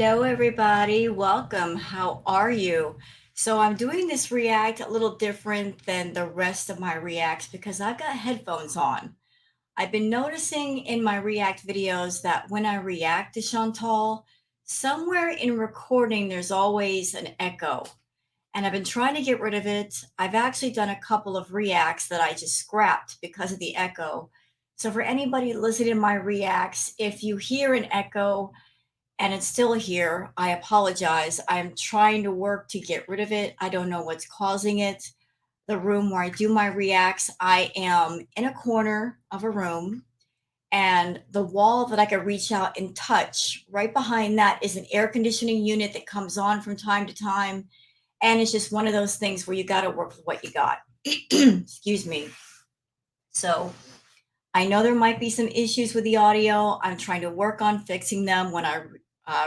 Hello, everybody. Welcome. How are you? So, I'm doing this react a little different than the rest of my reacts because I've got headphones on. I've been noticing in my react videos that when I react to Chantal, somewhere in recording, there's always an echo. And I've been trying to get rid of it. I've actually done a couple of reacts that I just scrapped because of the echo. So, for anybody listening to my reacts, if you hear an echo, and it's still here. I apologize. I'm trying to work to get rid of it. I don't know what's causing it. The room where I do my reacts, I am in a corner of a room, and the wall that I could reach out and touch, right behind that is an air conditioning unit that comes on from time to time. And it's just one of those things where you got to work with what you got. Excuse me. So I know there might be some issues with the audio. I'm trying to work on fixing them. When I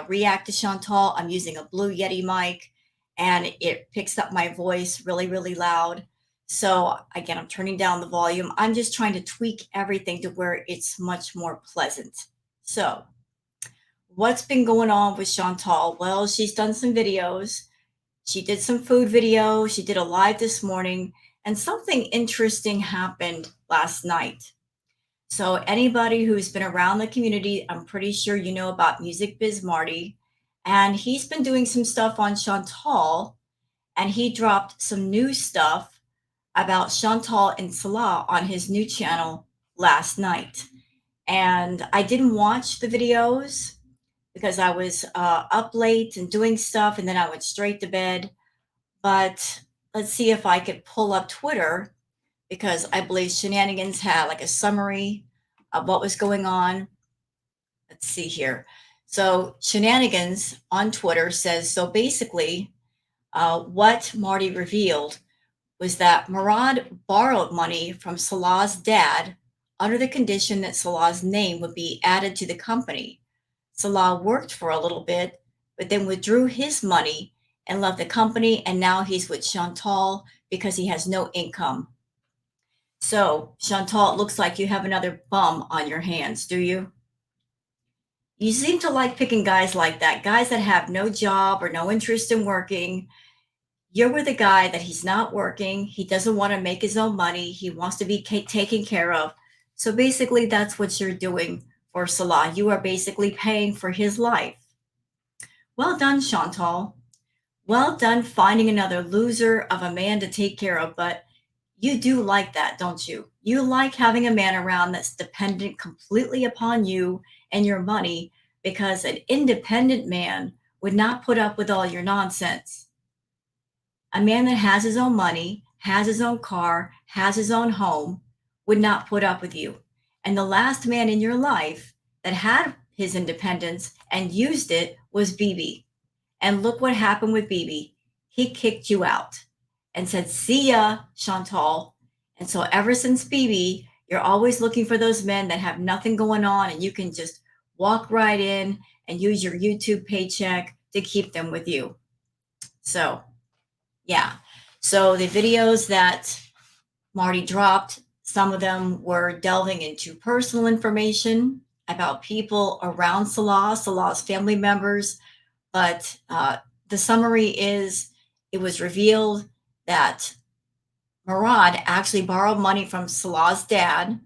react to Chantal, I'm using a Blue Yeti mic and it picks up my voice really, really loud. So, again, I'm turning down the volume. I'm just trying to tweak everything to where it's much more pleasant. So, what's been going on with Chantal? Well, she's done some videos. She did some food videos. She did a live this morning, and something interesting happened last night. So anybody who's been around the community, I'm pretty sure you know about Music Biz Marty. And he's been doing some stuff on Chantal, and he dropped some new stuff about Chantal and Salah on his new channel last night. And I didn't watch the videos because I was up late and doing stuff, and then I went straight to bed. But let's see if I could pull up Twitter because I believe Shenanigans had like a summary of what was going on. Let's see here. So Shenanigans on Twitter says, so basically, what Marty revealed was that Murad borrowed money from Salah's dad under the condition that Salah's name would be added to the company. Salah worked for a little bit, but then withdrew his money and left the company, and now he's with Chantal because he has no income. So, Chantal, it looks like you have another bum on your hands, do you? You seem to like picking guys like that, guys that have no job or no interest in working. You're with a guy that he's not working. He doesn't want to make his own money. He wants to be taken care of. So basically, that's what you're doing for Salah. You are basically paying for his life. Well done, Chantal. Well done finding another loser of a man to take care of. But you do like that, don't you? You like having a man around that's dependent completely upon you and your money because an independent man would not put up with all your nonsense. A man that has his own money, has his own car, has his own home, would not put up with you. And the last man in your life that had his independence and used it was BB. And look what happened with BB. He kicked you out and said, see ya, Chantal. And so ever since BB, you're always looking for those men that have nothing going on and you can just walk right in and use your YouTube paycheck to keep them with you. So, yeah. So the videos that Marty dropped, some of them were delving into personal information about people around Salah, Salah's family members. But the summary is it was revealed that Murad actually borrowed money from Salah's dad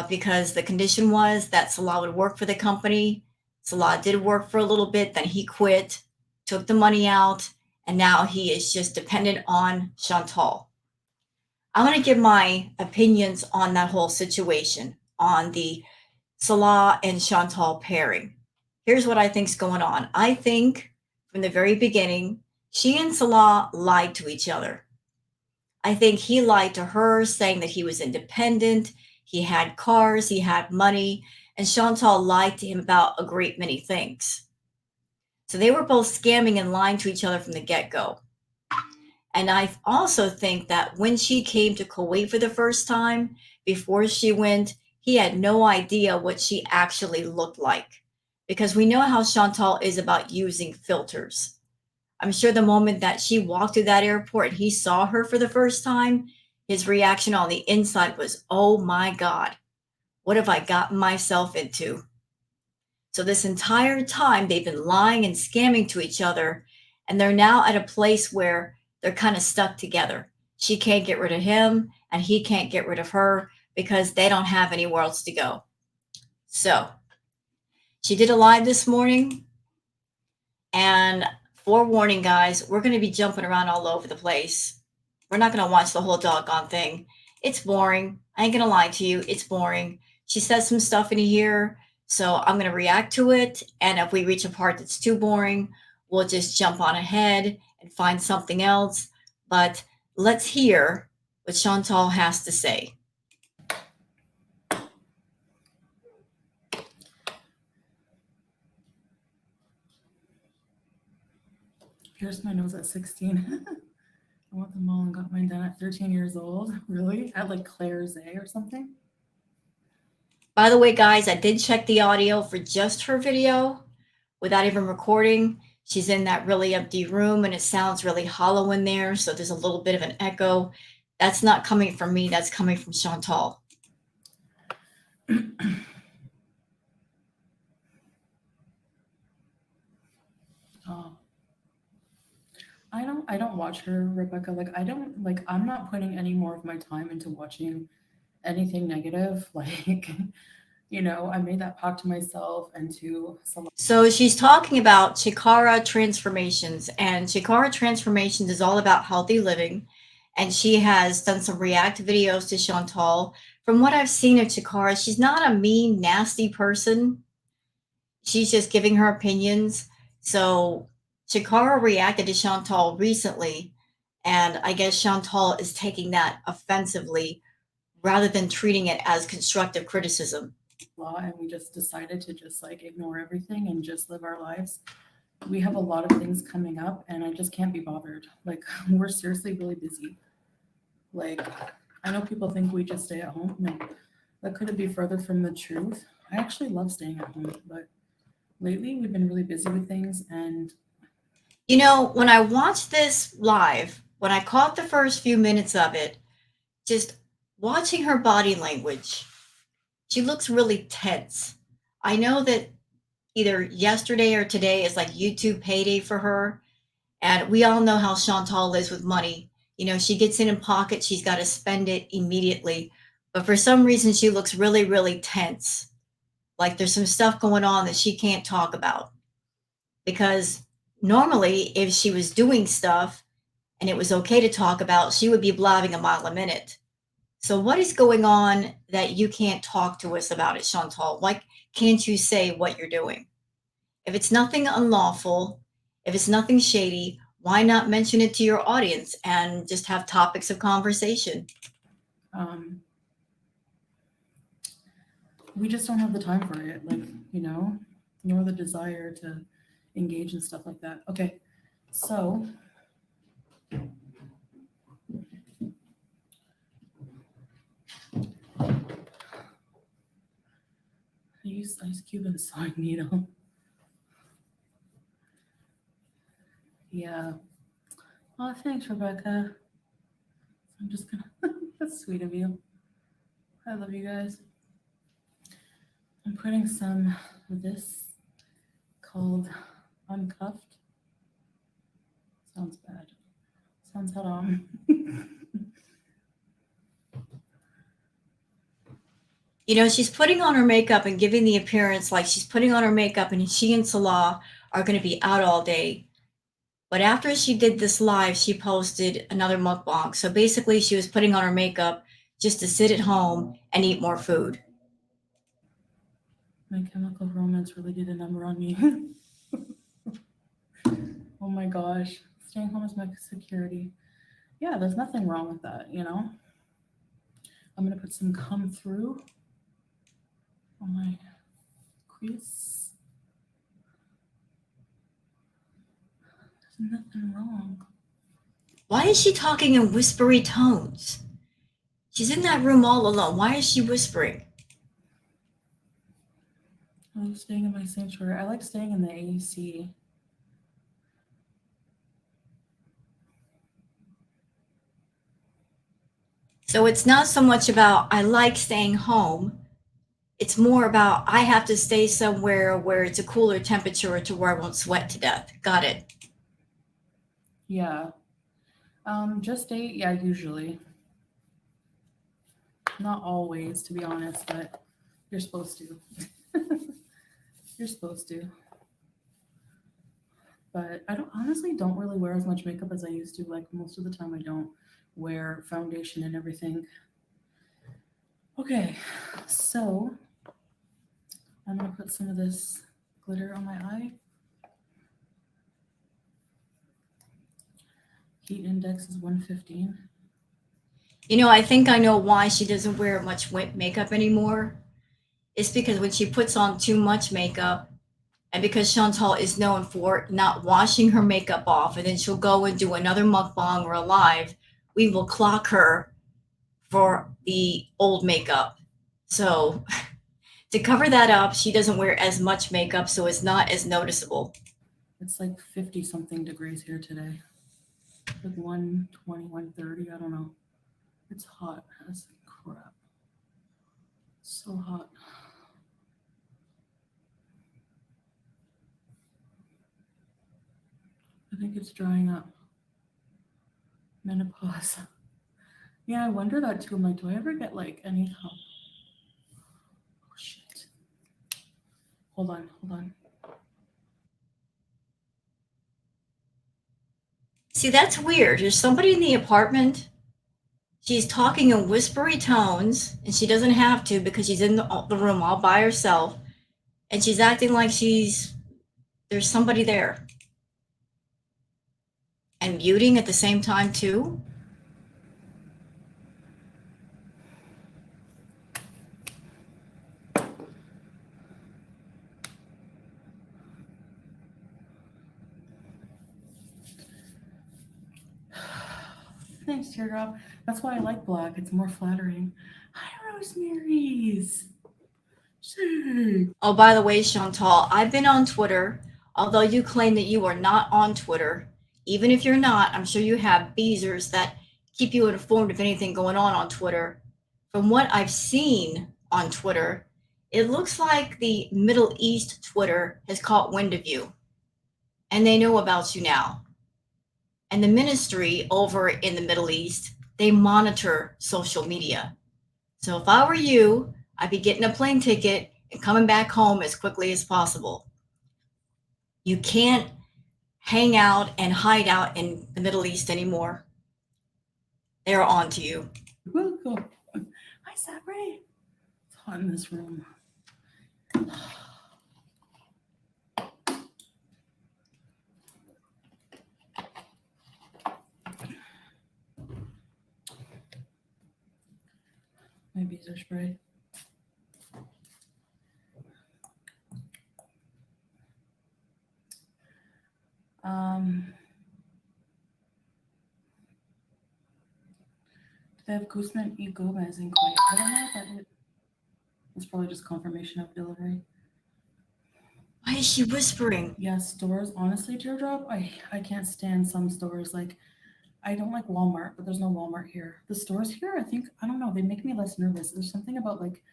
because the condition was that Salah would work for the company. Salah did work for a little bit, then he quit, took the money out, and now he is just dependent on Chantal. I'm going to give my opinions on that whole situation, on the Salah and Chantal pairing. Here's what I think's going on. I think from the very beginning, she and Salah lied to each other. I think he lied to her, saying that he was independent, he had cars, he had money, and Chantal lied to him about a great many things. So they were both scamming and lying to each other from the get-go. And I also think that when she came to Kuwait for the first time, before she went, he had no idea what she actually looked like. Because we know how Chantal is about using filters. I'm sure the moment that she walked through that airport and he saw her for the first time, his reaction on the inside was, oh my God, what have I gotten myself into? So this entire time they've been lying and scamming to each other, and they're now at a place where they're kind of stuck together. She can't get rid of him, and he can't get rid of her because they don't have anywhere else to go. So she did a live this morning, and forewarning, guys, we're going to be jumping around all over the place. We're not going to watch the whole doggone thing. It's boring. I ain't going to lie to you. It's boring. She says some stuff in here, so I'm going to react to it. And if we reach a part that's too boring, we'll just jump on ahead and find something else. But let's hear what Chantal has to say. Pierced my nose at 16. I went to the mall and got mine done at 13 years old. Really? At like Claire's A or something? By the way, guys, I did check the audio for just her video without even recording. She's in that really empty room and it sounds really hollow in there. So there's a little bit of an echo. That's not coming from me. That's coming from Chantal. Oh. I don't watch her, Rebecca. I'm not putting any more of my time into watching anything negative. I made that pact to myself and to someone. So she's talking about Chikara Transformations, and Chikara Transformations is all about healthy living. And she has done some react videos to Chantal. From what I've seen of Chikara, she's not a mean, nasty person. She's just giving her opinions. So Chikara reacted to Chantal recently, and I guess Chantal is taking that offensively rather than treating it as constructive criticism. Law, and we just decided to just like ignore everything and just live our lives. We have a lot of things coming up and I just can't be bothered. Like we're seriously really busy. Like I know people think we just stay at home. No, that couldn't be further from the truth. I actually love staying at home, but lately we've been really busy with things and You know, when I watched this live, when I caught the first few minutes of it, just watching her body language, she looks really tense. I know that either yesterday or today is like YouTube payday for her. And we all know how Chantal is with money. You know, she gets it in pocket, she's got to spend it immediately. But for some reason, she looks really, really tense. Like there's some stuff going on that she can't talk about. Because normally, if she was doing stuff and it was okay to talk about, she would be blabbing a mile a minute. So, what is going on that you can't talk to us about it, Chantal? Why can't you say what you're doing? If it's nothing unlawful, if it's nothing shady, why not mention it to your audience and just have topics of conversation? um, we just don't have the time for it. Nor the desire to engage in stuff like that. Okay, so I use Ice Cube and sewing needle. Yeah. Oh, thanks, Rebecca. I'm just gonna. That's sweet of you. I love you guys. I'm putting some of this called Uncuffed. Sounds bad. Sounds head on. You know, she's putting on her makeup and giving the appearance like she's putting on her makeup, and she and Salah are going to be out all day. But after she did this live, she posted another mukbang. So basically, she was putting on her makeup just to sit at home and eat more food. My Chemical Romance really did a number on me. Oh my gosh. Staying home is my security. Yeah, there's nothing wrong with that. I'm gonna put some come through on my crease. There's nothing wrong. Why is she talking in whispery tones? She's in that room all alone. Why is she whispering? I'm staying in my sanctuary. I like staying in the AC. So it's not so much about I like staying home. It's more about I have to stay somewhere where it's a cooler temperature to where I won't sweat to death. Got it. Yeah. Just 8, yeah, usually. Not always, to be honest, but you're supposed to. You're supposed to. But I don't honestly don't really wear as much makeup as I used to. Like most of the time I don't wear foundation and everything. Okay, so I'm gonna put some of this glitter on my eye. Heat index is 115. I think I know why she doesn't wear much makeup anymore. It's because when she puts on too much makeup, and because Chantal is known for not washing her makeup off, and then she'll go and do another mukbang or a live, we will clock her for the old makeup. So to cover that up, she doesn't wear as much makeup, so it's not as noticeable. It's like 50 something degrees here today. Like 120, 130, I don't know. It's hot as crap. So hot. I think it's drying up. Menopause. Yeah, I wonder that too. I'm like, do I ever get like any help? Oh shit. Hold on, hold on. See, that's weird. There's somebody in the apartment. She's talking in whispery tones, and she doesn't have to because she's in the room all by herself, and she's acting like there's somebody there. And muting at the same time, too? Thanks, Teardrop. That's why I like black. It's more flattering. Hi, Rosemary's. Say. Oh, by the way, Chantal, I've been on Twitter. Although you claim that you are not on Twitter, even if you're not, I'm sure you have beezers that keep you informed of anything going on Twitter. From what I've seen on Twitter, it looks like the Middle East Twitter has caught wind of you, and they know about you now. And the ministry over in the Middle East, they monitor social media. So if I were you, I'd be getting a plane ticket and coming back home as quickly as possible. You can't hang out and hide out in the Middle East anymore. They're on to you. Welcome. Hi, Sabre. It's hot in this room. My beezer spray. They have Guzman y Gomez in Kuwait. I don't know if that it. It's probably just confirmation of delivery. Why is she whispering? Yeah, stores. Honestly, Teardrop, I can't stand some stores. Like, I don't like Walmart, but there's no Walmart here. The stores here, I think, I don't know, they make me less nervous. There's something about like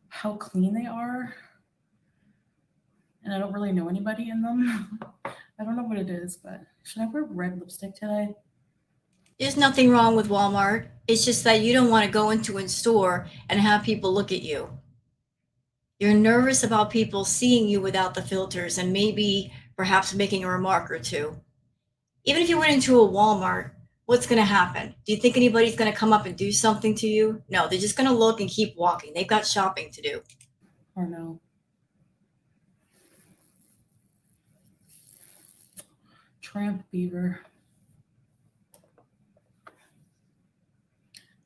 how clean they are, and I don't really know anybody in them. I don't know what it is, but should I wear red lipstick today? There's nothing wrong with Walmart. It's just that you don't want to go into a store and have people look at you. You're nervous about people seeing you without the filters and maybe perhaps making a remark or two. Even if you went into a Walmart, what's going to happen? Do you think anybody's going to come up and do something to you? No, they're just going to look and keep walking. They've got shopping to do. Or no? Tramp beaver.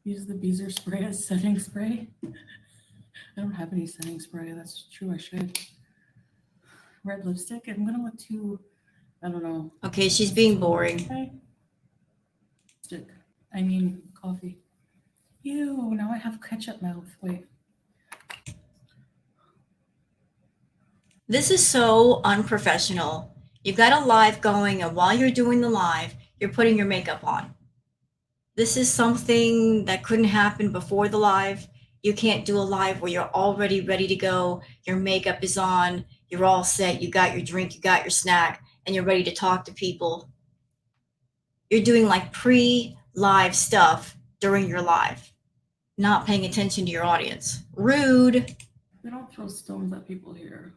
Use the beezer spray as setting spray. I don't have any setting spray. That's true. I should. Red lipstick. I'm gonna look too. I don't know. Okay, she's being boring. Okay. Stick. I mean coffee. Ew. Now I have ketchup mouth. Wait. This is so unprofessional. You've got a live going, and while you're doing the live, you're putting your makeup on. This is something that couldn't happen before the live. You can't do a live where you're already ready to go, your makeup is on, you're all set, you got your drink, you got your snack, and you're ready to talk to people. You're doing like pre-live stuff during your live, not paying attention to your audience. Rude. They don't throw stones at people here.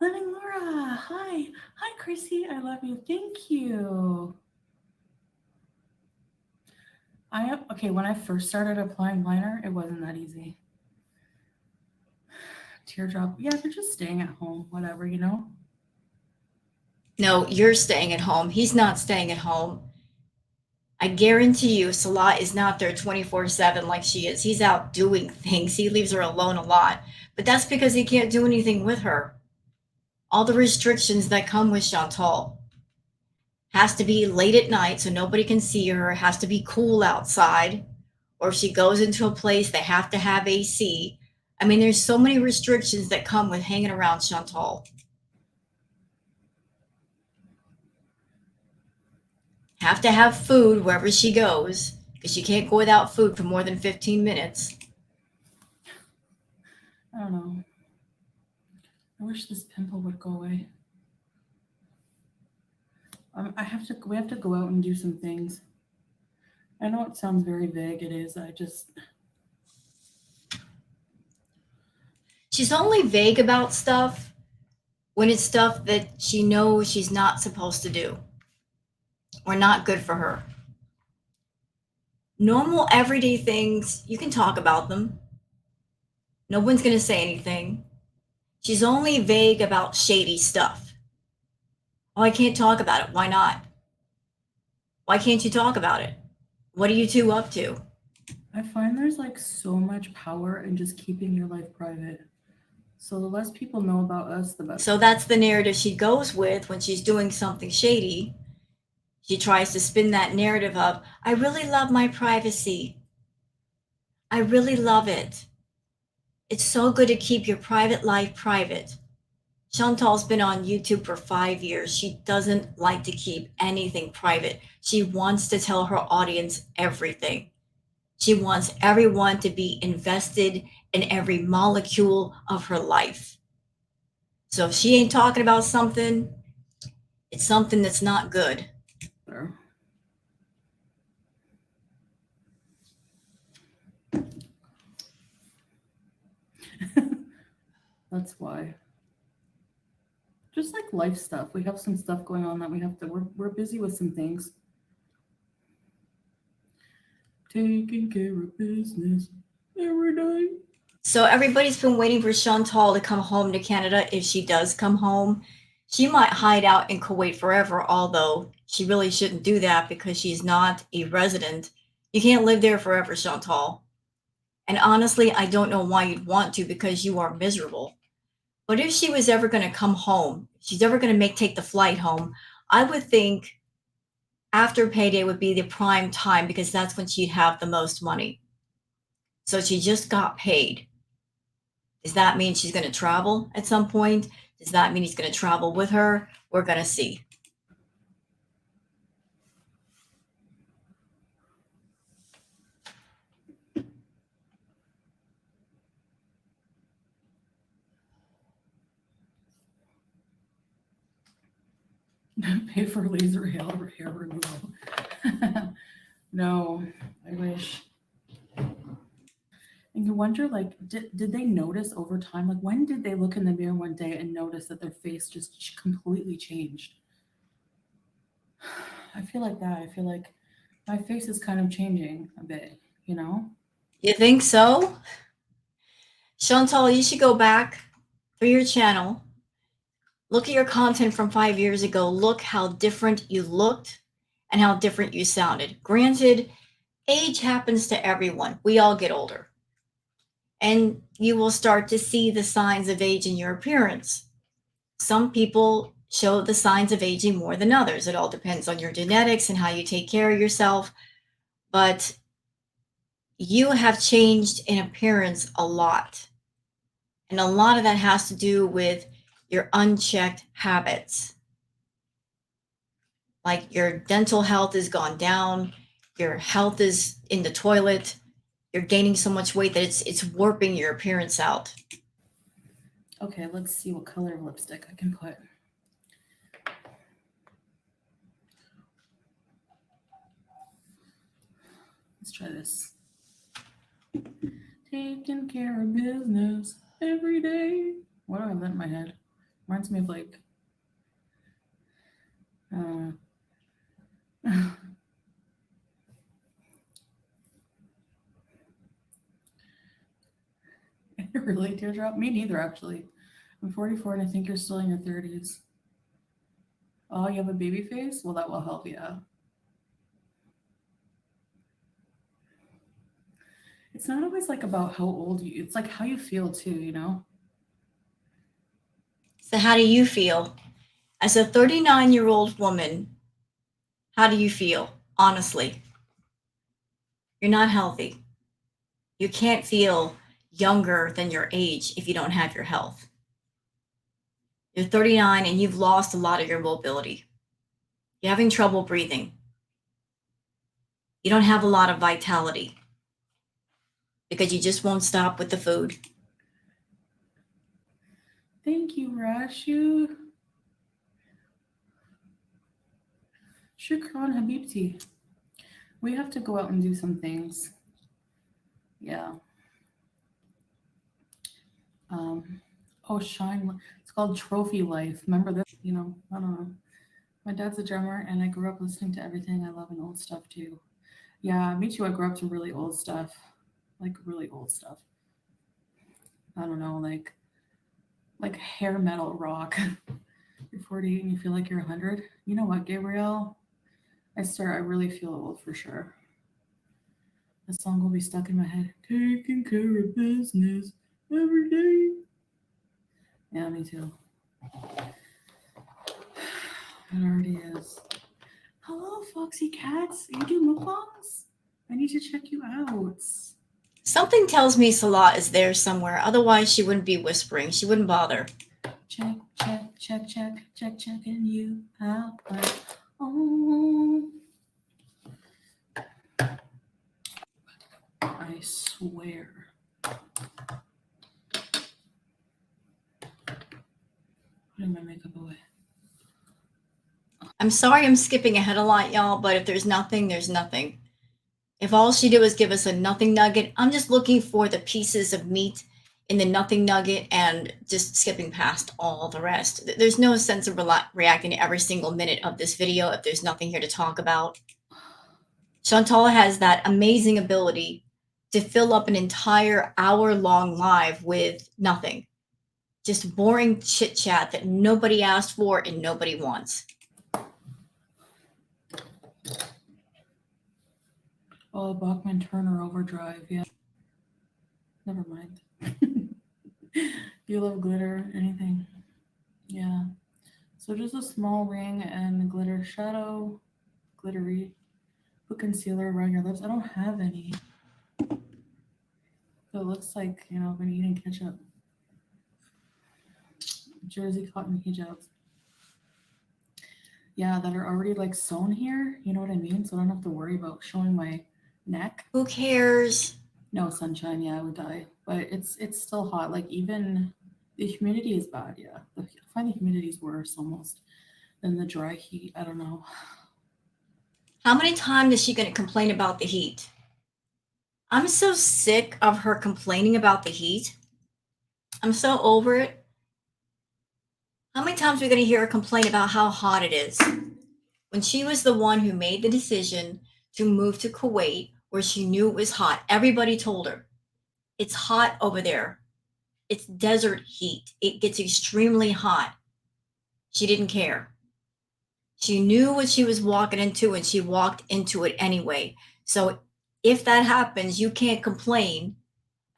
Living Laura, hi. Hi, Chrissy. I love you. Thank you. I am okay. When I first started applying liner, it wasn't that easy. Teardrop, yeah, they're just staying at home, whatever, you know? No, you're staying at home. He's not staying at home. I guarantee you, Salah is not there 24/7 like she is. He's out doing things. He leaves her alone a lot. But that's because he can't do anything with her. All the restrictions that come with Chantal. Has to be late at night so nobody can see her, has to be cool outside. Or if she goes into a place, they have to have AC. I mean, there's so many restrictions that come with hanging around Chantal. Have to have food wherever she goes because she can't go without food for more than 15 minutes. I don't know. I wish this pimple would go away. We have to go out and do some things. I know it sounds very vague. It is. She's only vague about stuff when it's stuff that she knows she's not supposed to do or not good for her. Normal, everyday things, you can talk about them. No one's going to say anything. She's only vague about shady stuff. Oh, I can't talk about it. Why not? Why can't you talk about it? What are you two up to? I find there's like so much power in just keeping your life private. So the less people know about us, the better. So that's the narrative she goes with when she's doing something shady. She tries to spin that narrative of, I really love my privacy. I really love it. It's so good to keep your private life private. Chantal's been on YouTube for 5 years. She doesn't like to keep anything private. She wants to tell her audience everything. She wants everyone to be invested in every molecule of her life. So if she ain't talking about something, it's something that's not good. That's why. Just like life stuff. We have some stuff going on that we're busy with some things. Taking care of business every day. So everybody's been waiting for Chantal to come home to Canada. If she does come home, she might hide out in Kuwait forever, although she really shouldn't do that because she's not a resident. You can't live there forever, Chantal. And honestly, I don't know why you'd want to because you are miserable. But if she was ever going to come home, she's ever going to take the flight home, I would think after payday would be the prime time because that's when she'd have the most money. So she just got paid. Does that mean she's going to travel at some point? Does that mean he's going to travel with her? We're going to see. Pay for laser hair removal. No, I wish. And you wonder, like, did they notice over time? Like, when did they look in the mirror one day and notice that their face just completely changed? I feel like that. I feel like my face is kind of changing a bit, you know? You think so? Chantal, you should go back for your channel. Look at your content from 5 years ago. Look how different you looked and how different you sounded. Granted, age happens to everyone. We all get older. And you will start to see the signs of age in your appearance. Some people show the signs of aging more than others. It all depends on your genetics and how you take care of yourself. But you have changed in appearance a lot. And a lot of that has to do with your unchecked habits. Like your dental health has gone down, your health is in the toilet, you're gaining so much weight that it's warping your appearance out. Okay, let's see what color of lipstick I can put. Let's try this. Taking care of business every day. Why do I have that in my head? Reminds me of like, uh, really, Teardrop? Me neither, actually. I'm 44 and I think you're still in your 30s. Oh, you have a baby face? Well, that will help, yeah. It's not always like about how old you, it's like how you feel too, you know? So how do you feel? As a 39-year-old woman, how do you feel? Honestly, you're not healthy. You can't feel younger than your age if you don't have your health. You're 39 and you've lost a lot of your mobility. You're having trouble breathing. You don't have a lot of vitality because you just won't stop with the food. Thank you, Rashu. Shukran Habibti. We have to go out and do some things. Yeah. Um, oh, Shine. It's called Trophy Life. Remember this? You know, I don't know. My dad's a drummer, and I grew up listening to everything. I love and old stuff too. Yeah, me too. I grew up to really old stuff, like really old stuff. I don't know, like hair metal rock. You're 48 and you feel like you're 100. You know what, Gabrielle? I really feel old for sure. The song will be stuck in my head. Taking care of business every day. Yeah, me too. It already is. Hello, Foxy Cats. You do mukbangs? I need to check you out. Something tells me Salah is there somewhere. Otherwise, she wouldn't be whispering. She wouldn't bother. Check, checking you out. Oh, I swear. Putting my makeup away. I'm sorry I'm skipping ahead a lot, y'all, but if there's nothing, there's nothing. If all she did was give us a nothing nugget, I'm just looking for the pieces of meat in the nothing nugget and just skipping past all the rest. There's no sense of reacting to every single minute of this video if there's nothing here to talk about. Chantal has that amazing ability to fill up an entire hour-long live with nothing. Just boring chit chat that nobody asked for and nobody wants. Oh, Bachman Turner Overdrive. Yeah. Never mind. You love glitter, anything. Yeah. So just a small ring and glitter shadow, glittery. Put concealer around your lips. I don't have any. So it looks like, you know, I've been eating ketchup. Jersey cotton hijabs. Yeah, that are already like sewn here. You know what I mean? So I don't have to worry about showing my neck. Who cares? No sunshine, yeah, I would die. But it's still hot. Like even the humidity is bad, yeah. I find the humidity is worse almost than the dry heat. I don't know. How many times is she going to complain about the heat? I'm so sick of her complaining about the heat. I'm so over it. How many times are we going to hear her complain about how hot it is? When she was the one who made the decision to move to Kuwait, where she knew it was hot, everybody told her, it's hot over there. It's desert heat. It gets extremely hot. She didn't care. She knew what she was walking into and she walked into it anyway. So if that happens, you can't complain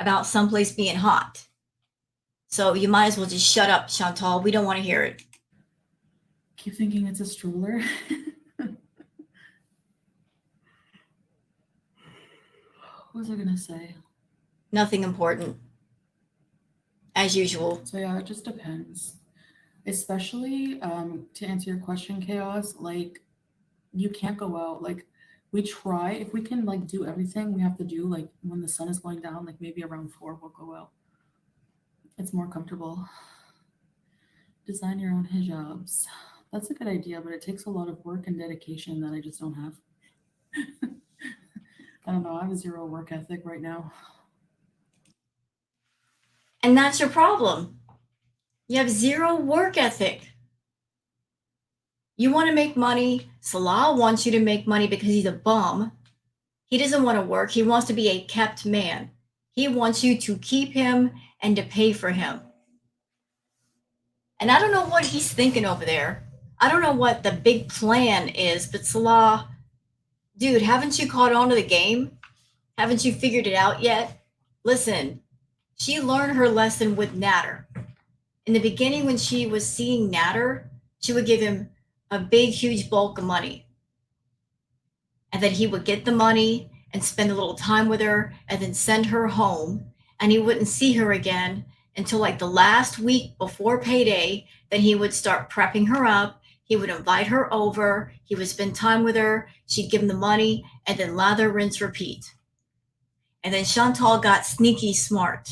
about someplace being hot. So you might as well just shut up, Chantal. We don't want to hear it. Keep thinking it's a stroller. What was I gonna say? Nothing important, as usual. So yeah, it just depends. Especially to answer your question, chaos. Like you can't go out. Like we try, if we can like do everything we have to do, like when the sun is going down, like maybe around 4, we'll go out. It's more comfortable. Design your own hijabs. That's a good idea, but it takes a lot of work and dedication that I just don't have. I don't know. I have a zero work ethic right now. And that's your problem. You have zero work ethic. You want to make money. Salah wants you to make money because he's a bum. He doesn't want to work. He wants to be a kept man. He wants you to keep him and to pay for him. And I don't know what he's thinking over there. I don't know what the big plan is, but Salah, dude, haven't you caught on to the game? Haven't you figured it out yet? Listen, she learned her lesson with Natter. In the beginning, when she was seeing Natter, she would give him a big, huge bulk of money. And then he would get the money and spend a little time with her and then send her home. And he wouldn't see her again until like the last week before payday. Then he would start prepping her up. He would invite her over. He would spend time with her. She'd give him the money and then lather, rinse, repeat. And then Chantal got sneaky smart.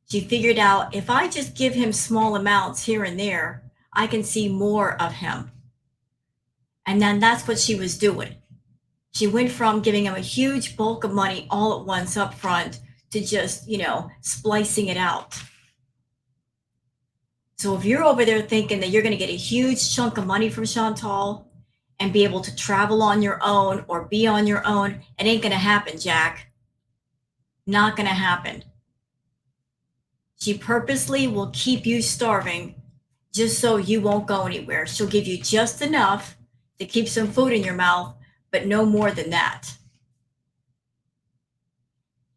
She figured out if I just give him small amounts here and there, I can see more of him. And then that's what she was doing. She went from giving him a huge bulk of money all at once up front to just, splicing it out. So if you're over there thinking that you're going to get a huge chunk of money from Chantal and be able to travel on your own or be on your own, it ain't going to happen, Jack. Not going to happen. She purposely will keep you starving just so you won't go anywhere. She'll give you just enough to keep some food in your mouth, but no more than that.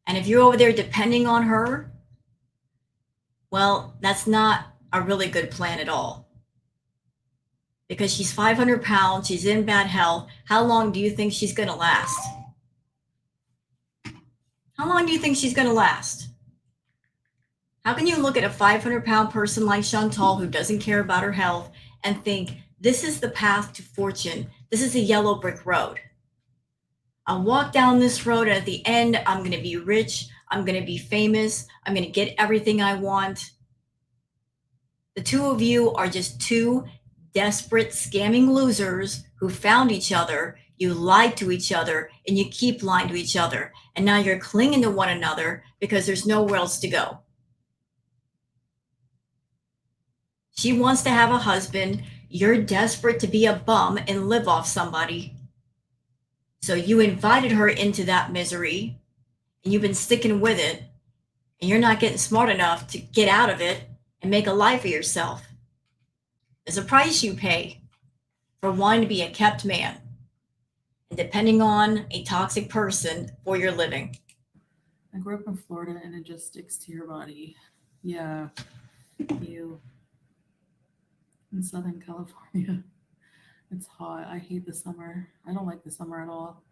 And if you're over there depending on her, well, that's not a really good plan at all. Because she's 500 pounds, she's in bad health. How long do you think she's going to last? How long do you think she's going to last? How can you look at a 500-pound person like Chantal who doesn't care about her health and think, this is the path to fortune. This is a yellow brick road. I'll walk down this road and at the end, I'm going to be rich. I'm going to be famous. I'm going to get everything I want. The two of you are just two desperate, scamming losers who found each other. You lied to each other and you keep lying to each other. And now you're clinging to one another because there's nowhere else to go. She wants to have a husband. You're desperate to be a bum and live off somebody. So you invited her into that misery and you've been sticking with it and you're not getting smart enough to get out of it and make a life of yourself. There's a price you pay for wanting to be a kept man and depending on a toxic person for your living. I grew up in Florida and it just sticks to your body. Yeah, you. In Southern California. It's hot. I hate the summer. I don't like the summer at all.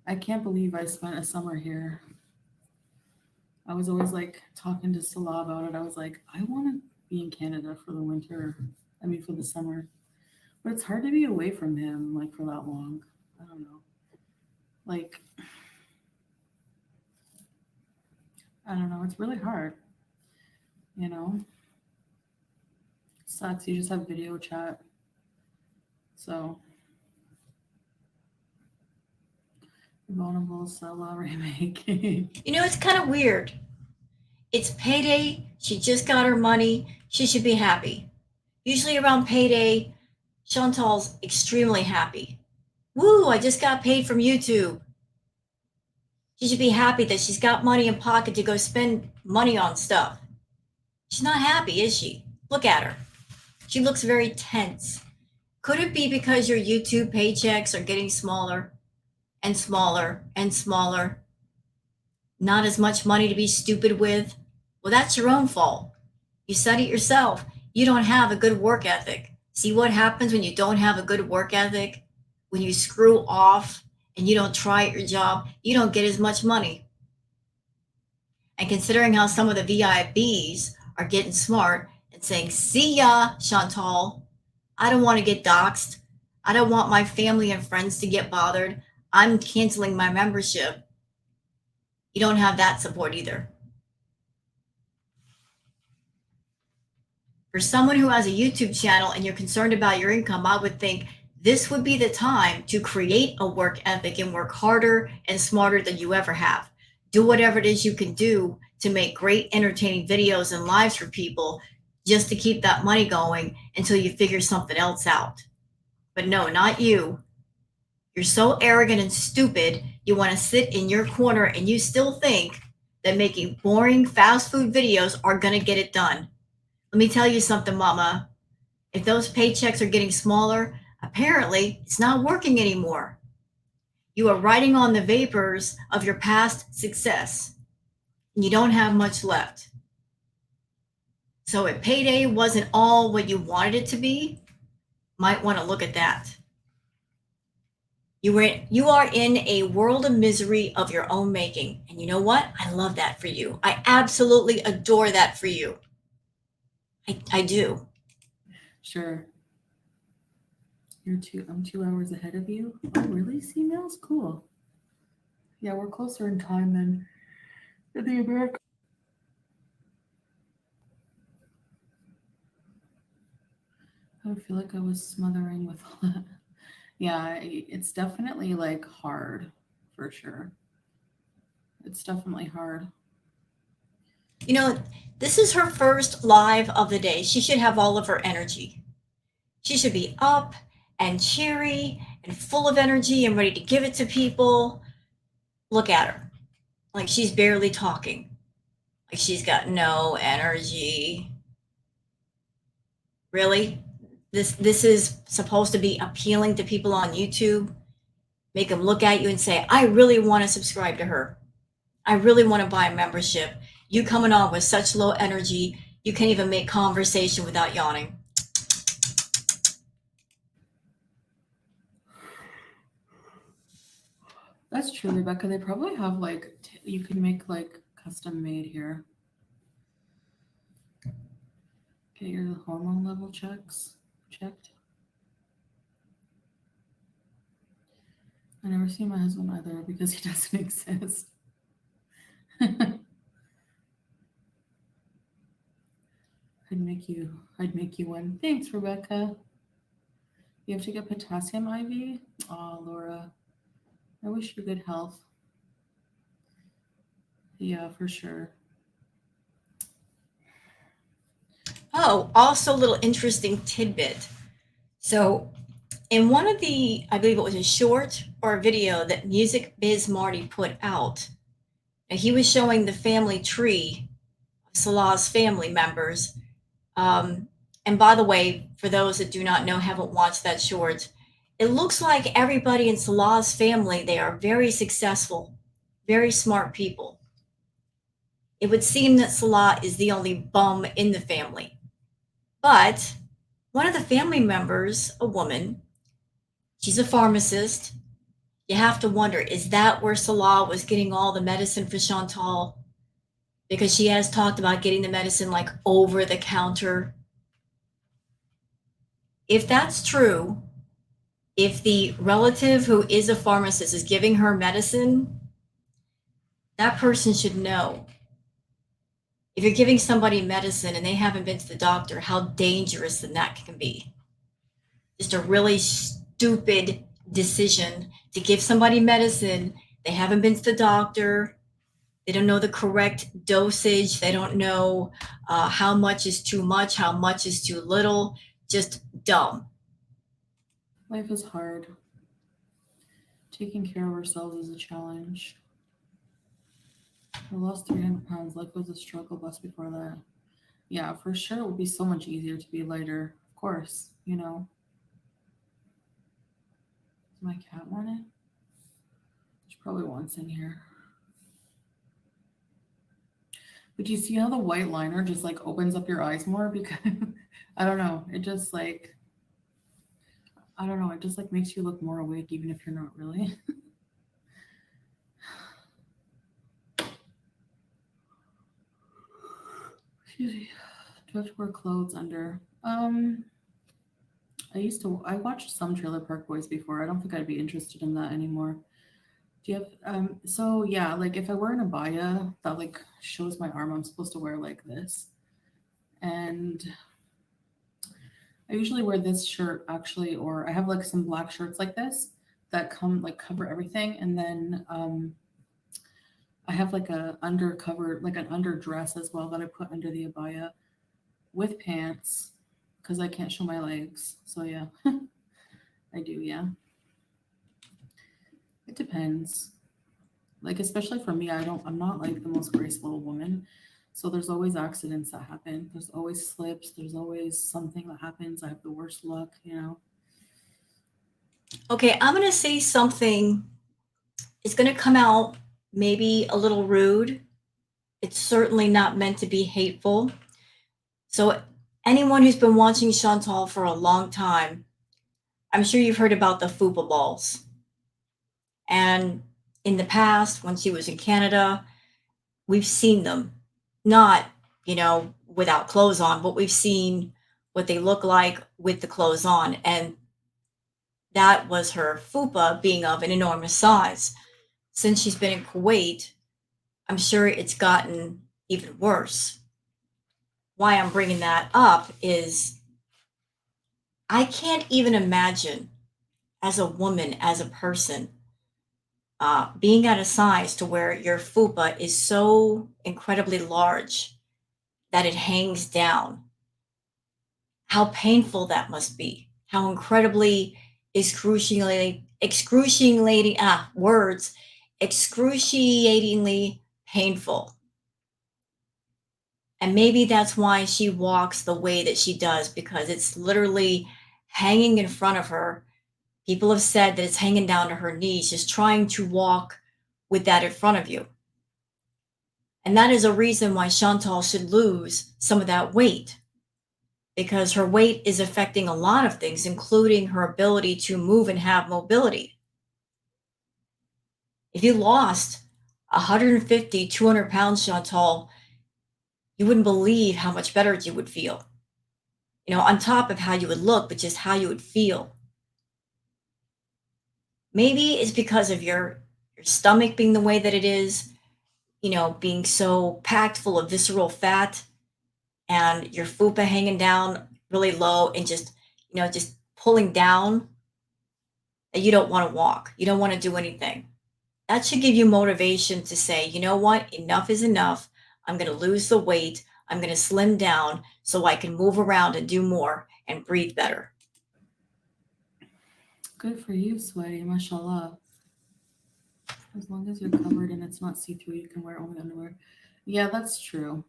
I can't believe I spent a summer here. I was always like talking to Salah about it. I was like, I want to be in Canada for the winter. I mean, for the summer. But it's hard to be away from him like for that long. I don't know. Like, I don't know. It's really hard. You know? Sucks. You just have video chat. So, vulnerable Salah remake. It's kind of weird. It's payday. She just got her money. She should be happy. Usually around payday, Chantal's extremely happy. Woo, I just got paid from YouTube. She should be happy that she's got money in pocket to go spend money on stuff. She's not happy, is she? Look at her. She looks very tense. Could it be because your YouTube paychecks are getting smaller and smaller and smaller? Not as much money to be stupid with? Well, that's your own fault. You said it yourself. You don't have a good work ethic. See what happens when you don't have a good work ethic? When you screw off and you don't try at your job, you don't get as much money. And considering how some of the VIPs are getting smart and saying, see ya, Chantal, I don't want to get doxxed. I don't want my family and friends to get bothered. I'm canceling my membership. You don't have that support either. For someone who has a YouTube channel and you're concerned about your income, I would think this would be the time to create a work ethic and work harder and smarter than you ever have. Do whatever it is you can do to make great, entertaining videos and lives for people just to keep that money going until you figure something else out. But no, not you. You're so arrogant and stupid, you want to sit in your corner and you still think that making boring fast food videos are going to get it done. Let me tell you something, mama. If those paychecks are getting smaller, apparently it's not working anymore. You are riding on the vapors of your past success, and you don't have much left. So if payday wasn't all what you wanted it to be, might want to look at that. You are in a world of misery of your own making. And you know what? I love that for you. I absolutely adore that for you. I do. Sure. I'm 2 hours ahead of you. Oh, really? Females? Cool. Yeah, we're closer in time than the American. I feel like I was smothering with all that. Yeah, it's definitely like hard for sure. It's definitely hard. You know, this is her first live of the day. She should have all of her energy. She should be up and cheery and full of energy and ready to give it to people. Look at her. Like she's barely talking. Like she's got no energy. Really? This is supposed to be appealing to people on YouTube, make them look at you and say, "I really want to subscribe to her. I really want to buy a membership." You coming on with such low energy, you can't even make conversation without yawning. That's true, Rebecca. They probably have like you can make like custom made here. Get your hormone level checked. I never see my husband either because he doesn't exist. I'd make you one. Thanks, Rebecca. You have to get potassium IV? Oh, Laura. I wish you good health. Yeah, for sure. Oh, also a little interesting tidbit. So, in one of the, I believe it was a short or a video that Music Biz Marty put out, he was showing the family tree of Salah's family members. Um, and by the way, for those that do not know, haven't watched that short, it looks like everybody in Salah's family, they are very successful, very smart people. It would seem that Salah is the only bum in the family. But one of the family members, a woman, she's a pharmacist. You have to wonder, is that where Salah was getting all the medicine for Chantal? Because she has talked about getting the medicine like over the counter. If that's true, if the relative who is a pharmacist is giving her medicine, that person should know. If you're giving somebody medicine and they haven't been to the doctor, how dangerous then that can be. Just a really stupid decision to give somebody medicine. They haven't been to the doctor. They don't know the correct dosage. They don't know how much is too much, how much is too little. Just dumb. Life is hard. Taking care of ourselves is a challenge. I lost 300 pounds. Life was a struggle bus before that. Yeah, for sure. It would be so much easier to be lighter. Of course, you know. Does my cat want it? She probably wants in here. But do you see how the white liner just like opens up your eyes more? Because I don't know. It just like I don't know. It just like makes you look more awake even if you're not really. Excuse me. Do I have to wear clothes under? I watched some Trailer Park Boys before. I don't think I'd be interested in that anymore. Do you have so yeah, like if I wear an abaya that like shows my arm, I'm supposed to wear like this. And I usually wear this shirt actually, or I have like some black shirts like this that come like cover everything, and then I have like a undercover, like an underdress as well that I put under the abaya with pants because I can't show my legs. So yeah, I do. Yeah, it depends. Like especially for me, I'm not like the most graceful woman. So there's always accidents that happen. There's always slips. There's always something that happens. I have the worst luck, you know. Okay, I'm going to say something. It's going to come out maybe a little rude. It's certainly not meant to be hateful. So, anyone who's been watching Chantal for a long time, I'm sure you've heard about the fupa balls. And in the past, when she was in Canada, we've seen them. Not, without clothes on, but we've seen what they look like with the clothes on. And that was her fupa being of an enormous size. Since she's been in Kuwait, I'm sure it's gotten even worse. Why I'm bringing that up is I can't even imagine as a woman, as a person, being at a size to where your fupa is so incredibly large that it hangs down. How painful that must be. How incredibly excruciatingly, words, excruciatingly painful. And maybe that's why she walks the way that she does, because it's literally hanging in front of her. People have said that it's hanging down to her knees, just trying to walk with that in front of you. And that is a reason why Chantal should lose some of that weight, because her weight is affecting a lot of things, including her ability to move and have mobility. If you lost 150, 200 pounds, Chantal, you wouldn't believe how much better you would feel. On top of how you would look, but just how you would feel. Maybe it's because of your stomach being the way that it is, being so packed full of visceral fat, and your fupa hanging down really low and just pulling down, that you don't want to walk. You don't want to do anything. That should give you motivation to say, you know what, enough is enough. I'm going to lose the weight. I'm going to slim down so I can move around and do more and breathe better. Good for you, sweaty, mashallah. As long as you're covered and it's not see through, you can wear only underwear. Yeah, that's true.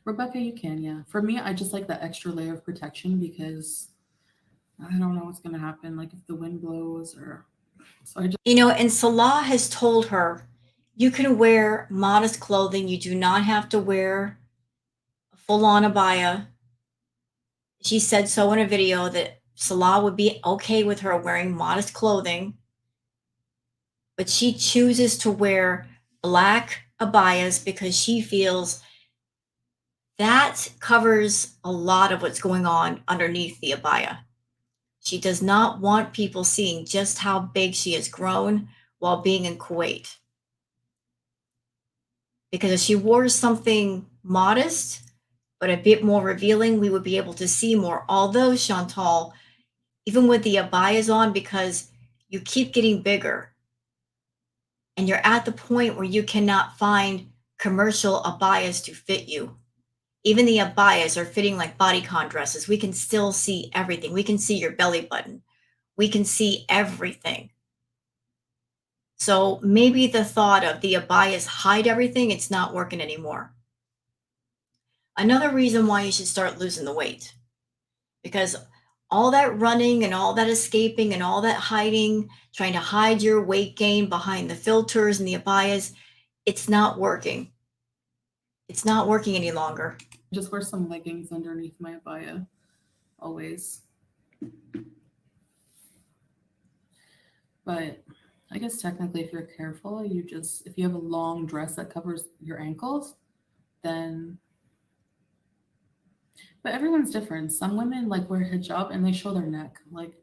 Rebecca, you can, yeah. For me, I just like the extra layer of protection because I don't know what's gonna happen, like if the wind blows or so I just And Salah has told her, you can wear modest clothing. You do not have to wear a full on abaya. She said so in a video that Salah would be okay with her wearing modest clothing, but she chooses to wear black abayas because she feels that covers a lot of what's going on underneath the abaya. She does not want people seeing just how big she has grown while being in Kuwait. Because if she wore something modest but a bit more revealing, we would be able to see more. Although, Chantal, even with the abayas on, because you keep getting bigger and you're at the point where you cannot find commercial abayas to fit you. Even the abayas are fitting like bodycon dresses. We can still see everything. We can see your belly button. We can see everything. So maybe the thought of the abayas hide everything, it's not working anymore. Another reason why you should start losing the weight, because all that running and all that escaping and all that hiding, trying to hide your weight gain behind the filters and the abayas, it's not working. It's not working any longer. just wear some leggings underneath my abaya always. But I guess technically if you're careful, you just if you have a long dress that covers your ankles, then But everyone's different. Some women like wear hijab and they show their neck, like,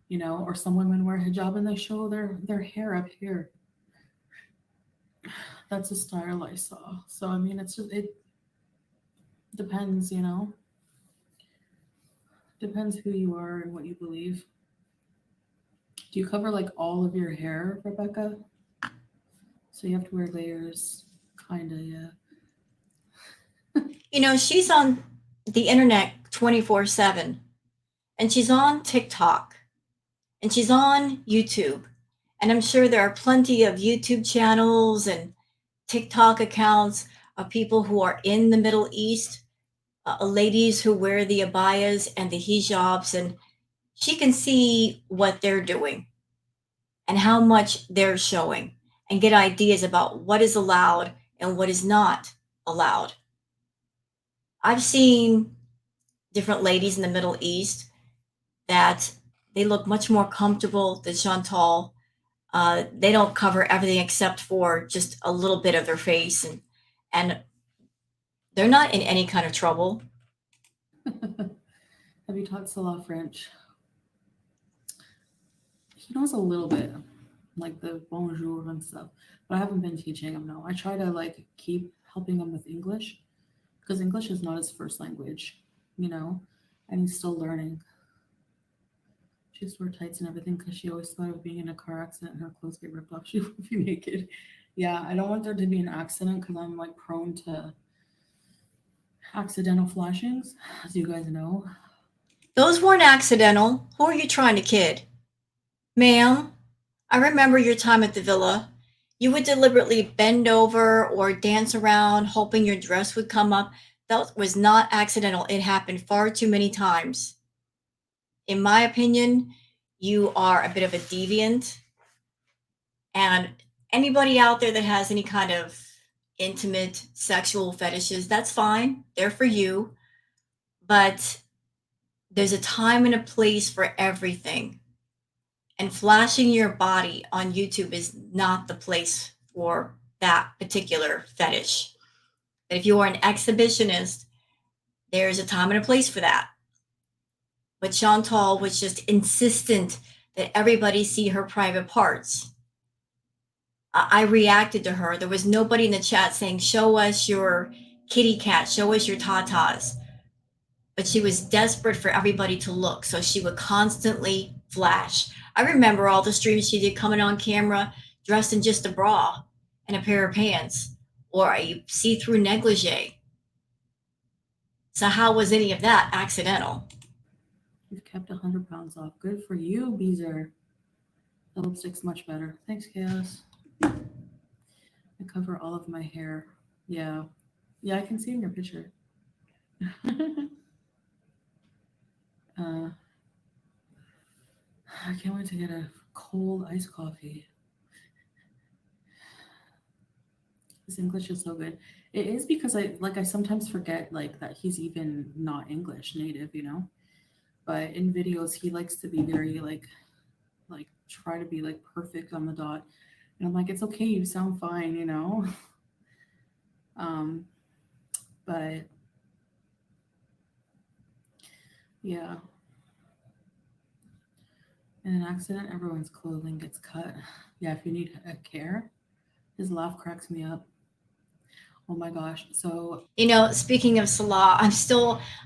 you know, or some women wear hijab and they show their hair up here. That's a style I saw. So I mean, it's just, it depends, you know, depends who you are and what you believe. Do you cover like all of your hair, Rebecca? So you have to wear layers, kind of, yeah. She's on the internet 24/7, and she's on TikTok, and she's on YouTube. And I'm sure there are plenty of YouTube channels and TikTok accounts of people who are in the Middle East, ladies who wear the abayas and the hijabs, and she can see what they're doing and how much they're showing and get ideas about what is allowed and what is not allowed. I've seen different ladies in the Middle East that they look much more comfortable than Chantal. They don't cover everything except for just a little bit of their face, and they're not in any kind of trouble. Have you taught Salah French? He knows a little bit, like the bonjour and stuff, but I haven't been teaching him. No, I try to like keep helping him with English because English is not his first language, you know, and he's still learning. She used to wear tights and everything because she always thought of being in a car accident and her clothes get ripped off. She would be naked. Yeah, I don't want there to be an accident because I'm like prone to accidental flashings, as you guys know. Those weren't accidental. Who are you trying to kid? Ma'am, I remember your time at the villa. You would deliberately bend over or dance around hoping your dress would come up. That was not accidental. It happened far too many times. In my opinion, you are a bit of a deviant. And anybody out there that has any kind of intimate sexual fetishes, that's fine. They're for you. But there's a time and a place for everything. And flashing your body on YouTube is not the place for that particular fetish. But if you are an exhibitionist, there's a time and a place for that. But Chantal was just insistent that everybody see her private parts. I reacted to her. There was nobody in the chat saying, show us your kitty cat, show us your tatas. But she was desperate for everybody to look. So she would constantly flash. I remember all the streams she did coming on camera dressed in just a bra and a pair of pants or a see-through negligee. So how was any of that accidental? You've kept 100 pounds off. Good for you, Beezer. The lipstick's much better. Thanks, Chaos. I cover all of my hair. Yeah. Yeah, I can see in your picture. uh, I can't wait to get a cold iced coffee. His English is so good. It is because I sometimes forget like that he's even not English native, you know. But in videos he likes to be very like try to be like perfect on the dot. And I'm like, it's okay, you sound fine, you know. Um, but yeah, in an accident, everyone's clothing gets cut. Yeah, if you need a care, his laugh cracks me up. Oh my gosh. So Speaking of Salah,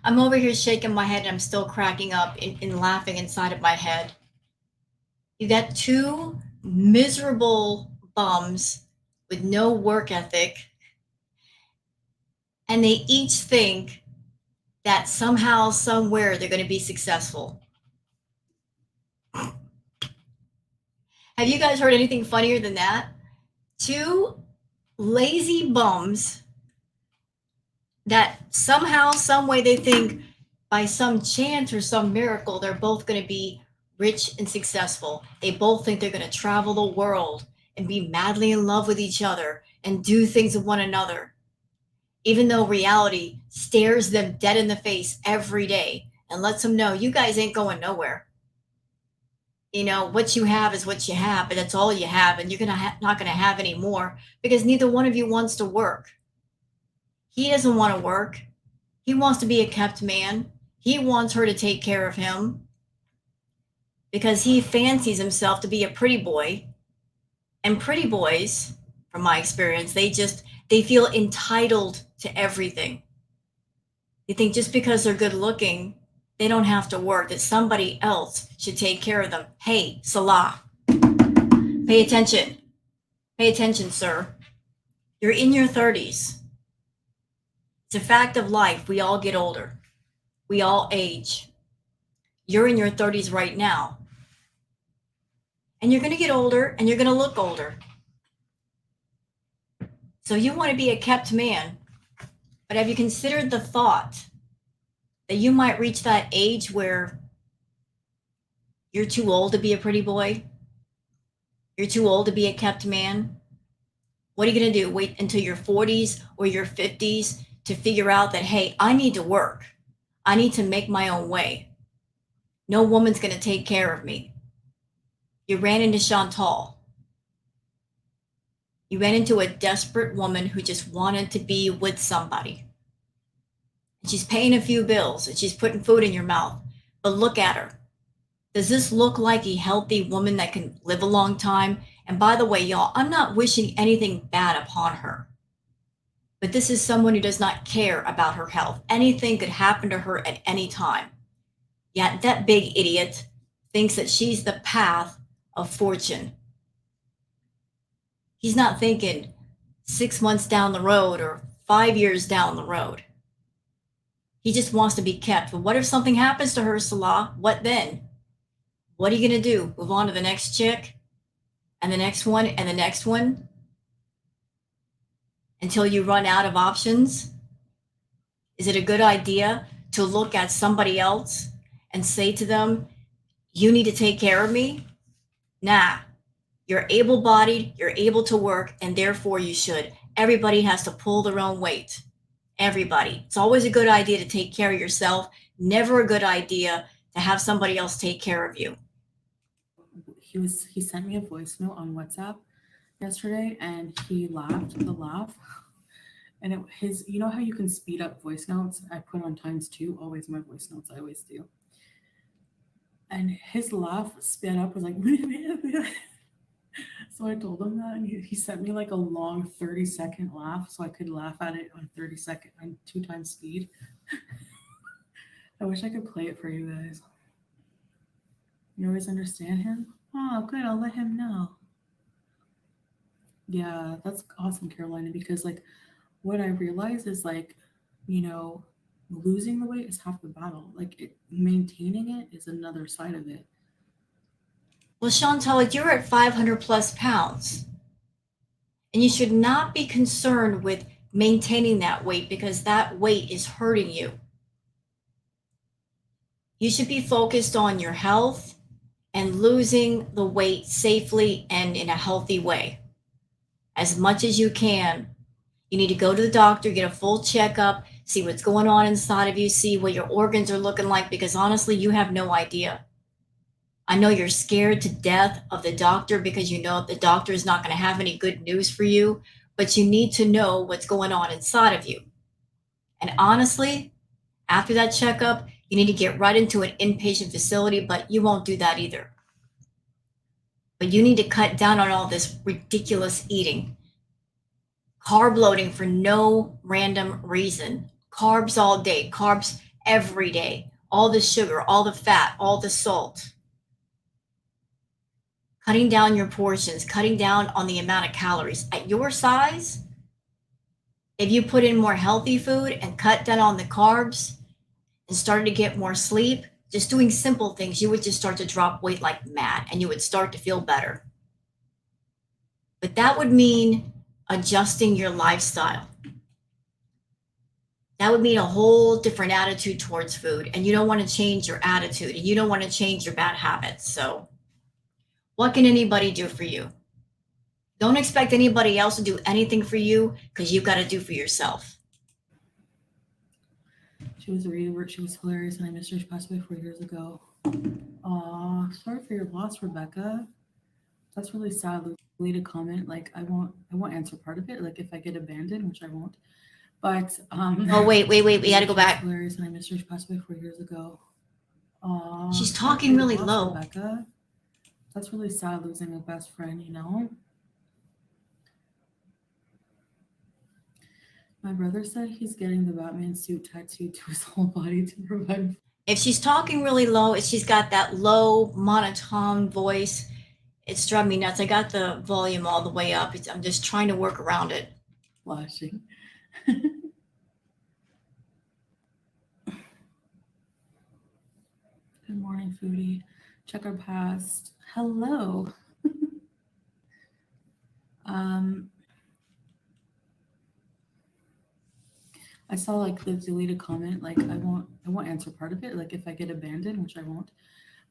I'm over here shaking my head and I'm still cracking up and laughing inside of my head. You got two miserable bums with no work ethic, and they each think that somehow, somewhere, they're going to be successful. Have you guys heard anything funnier than that? Two lazy bums that somehow, some way, they think by some chance or some miracle, they're both going to be rich and successful. They both think they're going to travel the world and be madly in love with each other and do things with one another, even though reality stares them dead in the face every day and lets them know you guys ain't going nowhere. What you have is what you have, but that's all you have, and you're not going to have any more because neither one of you wants to work. He doesn't want to work. He wants to be a kept man. He wants her to take care of him because he fancies himself to be a pretty boy. And pretty boys, from my experience, they feel entitled to everything. They think just because they're good looking, they don't have to work, that somebody else should take care of them. Hey, Salah, pay attention. Pay attention, sir. You're in your 30s. It's a fact of life. We all get older. We all age. You're in your 30s right now. And you're going to get older and you're going to look older. So you want to be a kept man. But have you considered the thought that you might reach that age where you're too old to be a pretty boy? You're too old to be a kept man? What are you going to do? Wait until your 40s or your 50s to figure out that, hey, I need to work. I need to make my own way. No woman's going to take care of me. You ran into Chantal. You ran into a desperate woman who just wanted to be with somebody. And she's paying a few bills and she's putting food in your mouth. But look at her. Does this look like a healthy woman that can live a long time? And by the way, y'all, I'm not wishing anything bad upon her. But this is someone who does not care about her health. Anything could happen to her at any time. Yet that big idiot thinks that she's the path of fortune. He's not thinking 6 months down the road or 5 years down the road. He just wants to be kept. But what if something happens to her, Salah? What then? What are you going to do? Move on to the next chick and the next one and the next one until you run out of options? Is it a good idea to look at somebody else and say to them, you need to take care of me? Nah, you're able bodied, you're able to work, and therefore you should. Everybody has to pull their own weight. Everybody. It's always a good idea to take care of yourself. Never a good idea to have somebody else take care of you. He sent me a voice note on WhatsApp yesterday, and he laughed the laugh. And his, you know how you can speed up voice notes? I put on times two, always my voice notes, I always do. And his laugh sped up was like, so I told him that, and he sent me like a long 30-second laugh so I could laugh at it on 30-second, on two times speed. I wish I could play it for you guys. You always understand him? Oh, good, I'll let him know. Yeah, that's awesome, Carolina, because like what I realize is like, you know, losing the weight is half the battle. Like maintaining it is another side of it. Well, Chantal, you're at 500 plus pounds, and you should not be concerned with maintaining that weight because that weight is hurting you. You should be focused on your health and losing the weight safely and in a healthy way. As much as you can, you need to go to the doctor, get a full checkup, see what's going on inside of you, see what your organs are looking like, because honestly, you have no idea. I know you're scared to death of the doctor because you know the doctor is not going to have any good news for you, but you need to know what's going on inside of you. And honestly, after that checkup, you need to get right into an inpatient facility, but you won't do that either. But you need to cut down on all this ridiculous eating, carb loading for no random reason, carbs all day, carbs every day, all the sugar, all the fat, all the salt, cutting down your portions, cutting down on the amount of calories. At your size, if you put in more healthy food and cut down on the carbs and started to get more sleep, just doing simple things, you would just start to drop weight like mad and you would start to feel better. But that would mean adjusting your lifestyle. That would mean a whole different attitude towards food. And you don't want to change your attitude and you don't want to change your bad habits. So, what can anybody do for you? Don't expect anybody else to do anything for you because you've got to do for yourself. She was a reader. She was hilarious, and I missed her. She passed away 4 years ago. Aw, sorry for your loss, Rebecca. That's really sad. Leave a comment. Like I won't answer part of it. Like if I get abandoned, which I won't. But Oh, wait. We got to go she's back. hilarious, and I missed her. She passed away 4 years ago. She's Sad talking really loss, low. Rebecca. That's really sad losing a best friend, you know? My brother said he's getting the Batman suit tattooed to his whole body to prevent. If she's talking really low, if she's got that low monotone voice, it's driving me nuts. I got the volume all the way up. I'm just trying to work around it. Flashing. Good morning, Foodie. Check our past. Hello. um, I saw like the deleted comment. Like I won't answer part of it. Like if I get abandoned, which I won't.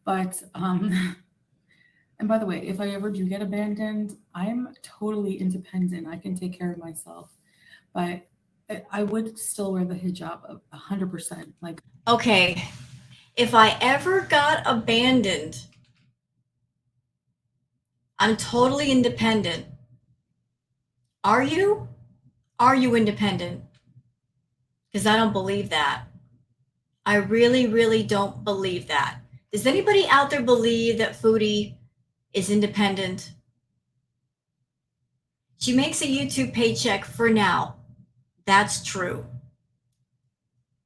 But and by the way, if I ever do get abandoned, I'm totally independent. I can take care of myself. But I would still wear the hijab 100%. Like Okay, if I ever got abandoned, I'm totally independent. Are you? Are you independent? Because I don't believe that. I really, really don't believe that. Does anybody out there believe that Foodie is independent? She makes a YouTube paycheck for now. That's true.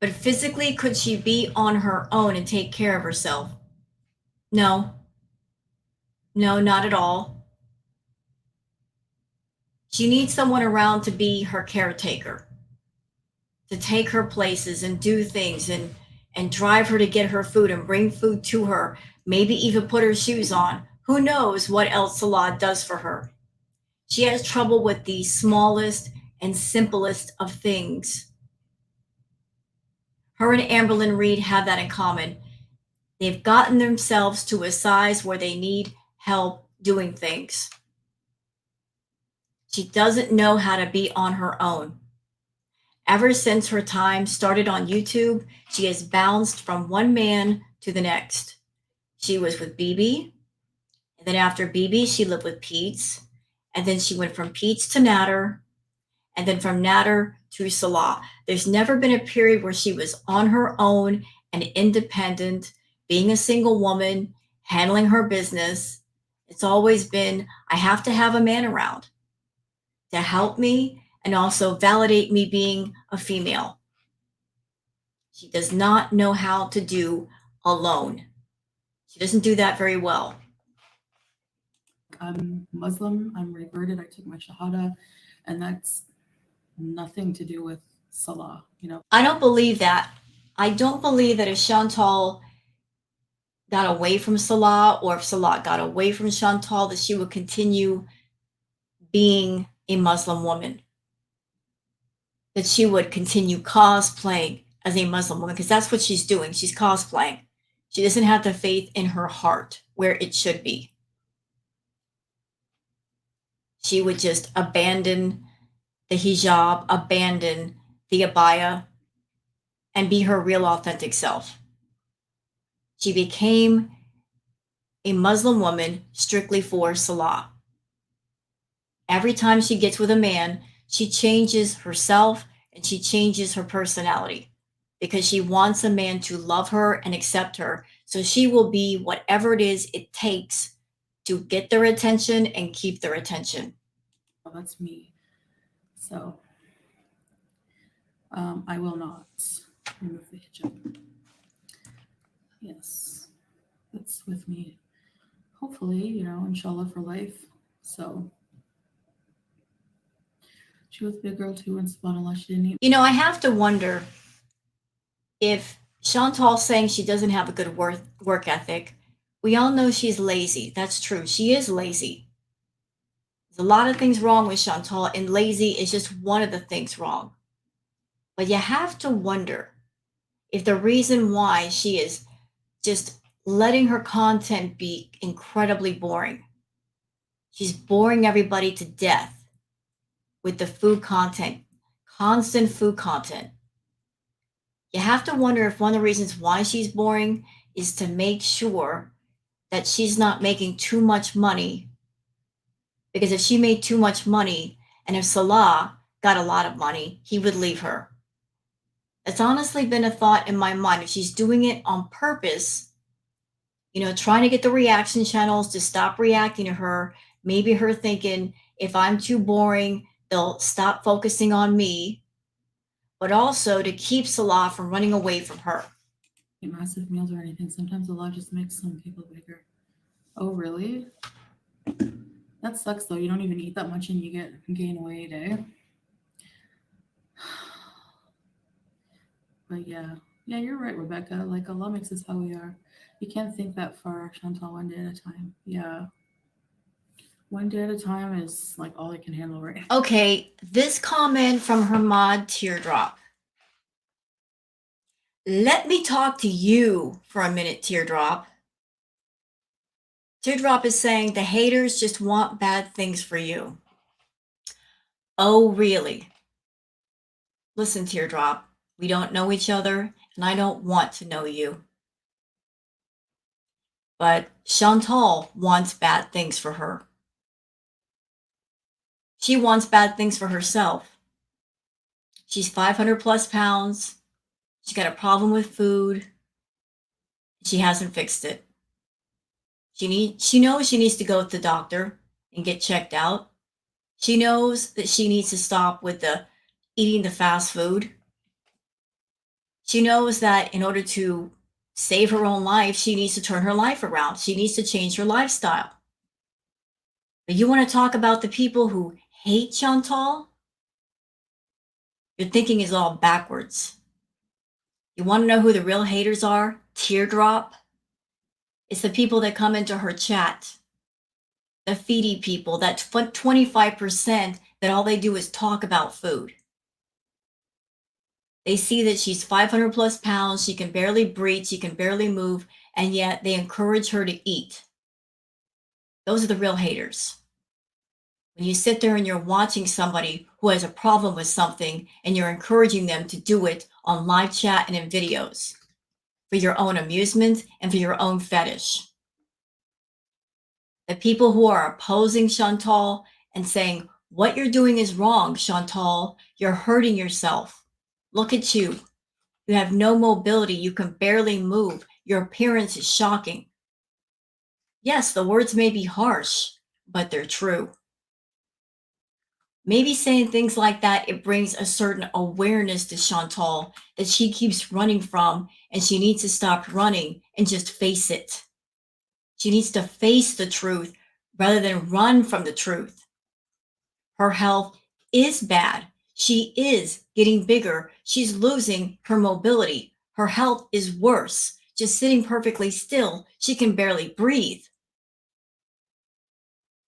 But physically, could she be on her own and take care of herself? No. No, not at all. She needs someone around to be her caretaker, to take her places and do things and drive her to get her food and bring food to her, maybe even put her shoes on. Who knows what else Salah does for her? She has trouble with the smallest and simplest of things. Her and Amberlyn Reed have that in common. They've gotten themselves to a size where they need help doing things. She doesn't know how to be on her own. Ever since her time started on YouTube, she has bounced from one man to the next. She was with BB, and then after BB, she lived with Pete's, and then she went from Pete's to Natter, and then from Natter to Salah. There's never been a period where she was on her own and independent, being a single woman, handling her business. It's always been, I have to have a man around to help me and also validate me being a female. She does not know how to do alone. She doesn't do that very well. I'm Muslim, I'm reverted, I took my Shahada, and that's nothing to do with Salah, you know. I don't believe that. I don't believe that if Chantal got away from Salah or if Salah got away from Chantal, that she would continue being a Muslim woman, that she would continue cosplaying as a Muslim woman, because that's what she's doing. She's cosplaying. She doesn't have the faith in her heart where it should be. She would just abandon the hijab, abandon the abaya, and be her real authentic self. She became a Muslim woman strictly for Salah. Every time she gets with a man, she changes herself and she changes her personality because she wants a man to love her and accept her. So she will be whatever it is it takes to get their attention and keep their attention. Oh, that's me. So I will not remove the hijab. Yes, that's with me. Hopefully, you know, inshallah for life. So she was a big girl too, and subhanAllah, she didn't eat. You know, I have to wonder if Chantal's saying she doesn't have a good work ethic. We all know she's lazy. That's true. She is lazy. There's a lot of things wrong with Chantal, and lazy is just one of the things wrong. But you have to wonder if the reason why she is just letting her content be incredibly boring. She's boring everybody to death with the food content, constant food content. You have to wonder if one of the reasons why she's boring is to make sure that she's not making too much money. Because if she made too much money, and if Salah got a lot of money, he would leave her. It's honestly been a thought in my mind. If she's doing it on purpose, trying to get the reaction channels to stop reacting to her, maybe her thinking, if I'm too boring, they'll stop focusing on me, but also to keep Salah from running away from her. Massive meals or anything. Sometimes a lot just makes some people bigger. Oh, really? That sucks though. You don't even eat that much and you gain weight, eh? But yeah, you're right, Rebecca. Like Allah makes us how we are. You can't think that far, Chantal. One day at a time. Yeah, one day at a time is like all I can handle right now. Okay, this comment from her mod Teardrop. Let me talk to you for a minute, Teardrop. Teardrop is saying the haters just want bad things for you. Oh, really? Listen, Teardrop, we don't know each other, and I don't want to know you. But Chantal wants bad things for her. She wants bad things for herself. She's 500 plus pounds. She's got a problem with food. She hasn't fixed it. She knows she needs to go to the doctor and get checked out. She knows that she needs to stop with the eating the fast food. She knows that in order to save her own life, she needs to turn her life around. She needs to change her lifestyle. But you want to talk about the people who hate Chantal? Your thinking is all backwards. You want to know who the real haters are? Teardrop. It's the people that come into her chat. The Foodie people, that 25% that all they do is talk about food. They see that she's 500 plus pounds, she can barely breathe, she can barely move, and yet they encourage her to eat. Those are the real haters. When you sit there and you're watching somebody who has a problem with something and you're encouraging them to do it on live chat and in videos for your own amusement and for your own fetish. The people who are opposing Chantal and saying, what you're doing is wrong, Chantal, you're hurting yourself. Look at you. You have no mobility. You can barely move. Your appearance is shocking. Yes, the words may be harsh, but they're true. Maybe saying things like that, it brings a certain awareness to Chantal that she keeps running from, and she needs to stop running and just face it. She needs to face the truth rather than run from the truth. Her health is bad. She is getting bigger. She's losing her mobility. Her health is worse. Just sitting perfectly still, she can barely breathe.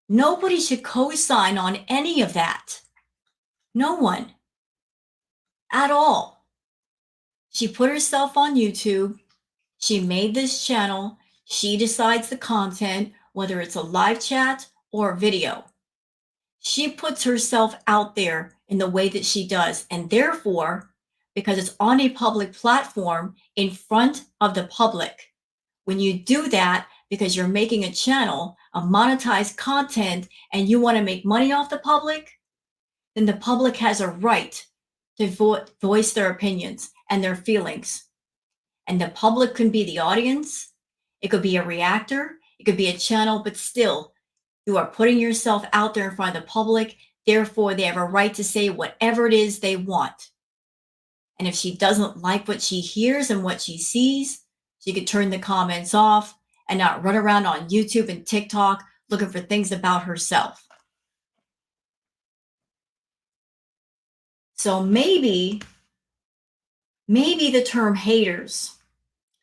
Nobody should co-sign on any of that. No one. At all. She put herself on YouTube. She made this channel. She decides the content, whether it's a live chat or video. She puts herself out there in the way that she does. And therefore, because it's on a public platform in front of the public, when you do that because you're making a channel of monetized content and you want to make money off the public, then the public has a right to voice their opinions and their feelings. And the public can be the audience, it could be a reactor, it could be a channel, but still, you are putting yourself out there in front of the public. Therefore, they have a right to say whatever it is they want. And if she doesn't like what she hears and what she sees, she could turn the comments off and not run around on YouTube and TikTok looking for things about herself. So maybe the term haters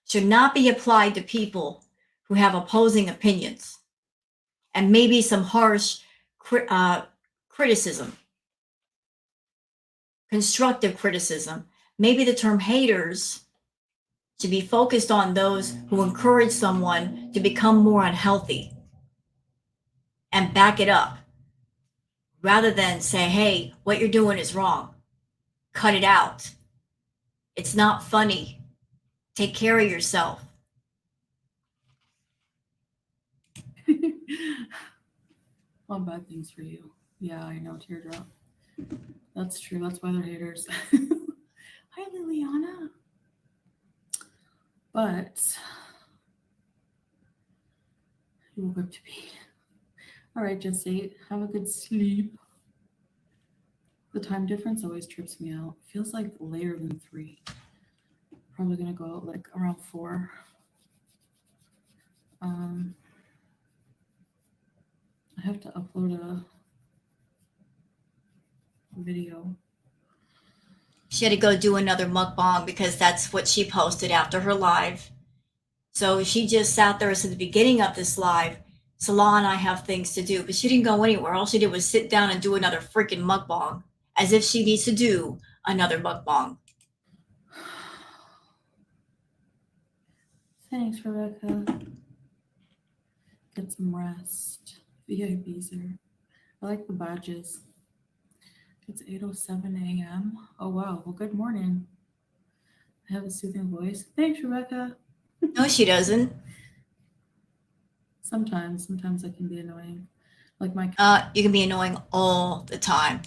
should not be applied to people who have opposing opinions and maybe some harsh criticism, constructive criticism. Maybe the term haters should be focused on those who encourage someone to become more unhealthy and back it up rather than say, hey, what you're doing is wrong. Cut it out. It's not funny. Take care of yourself. All bad things for you. Yeah, I know, Teardrop. That's true. That's why they're haters. Hi, Liliana. But you woke up to be. All right, just 8. Have a good sleep. The time difference always trips me out. Feels like later than 3. Probably gonna go out like around 4. Um, I have to upload a video. She had to go do another mukbang because that's what she posted after her live. So she just sat there at the beginning of this live. Salah and I have things to do, but she didn't go anywhere. All she did was sit down and do another freaking mukbang, as if she needs to do another mukbang. Thanks, Rebecca. Get some rest. VIPs are. I like the badges. It's 8:07 a.m. Oh wow. Well, good morning. I have a soothing voice. Thanks, Rebecca. No, she doesn't. Sometimes I can be annoying. Like my You can be annoying all the time.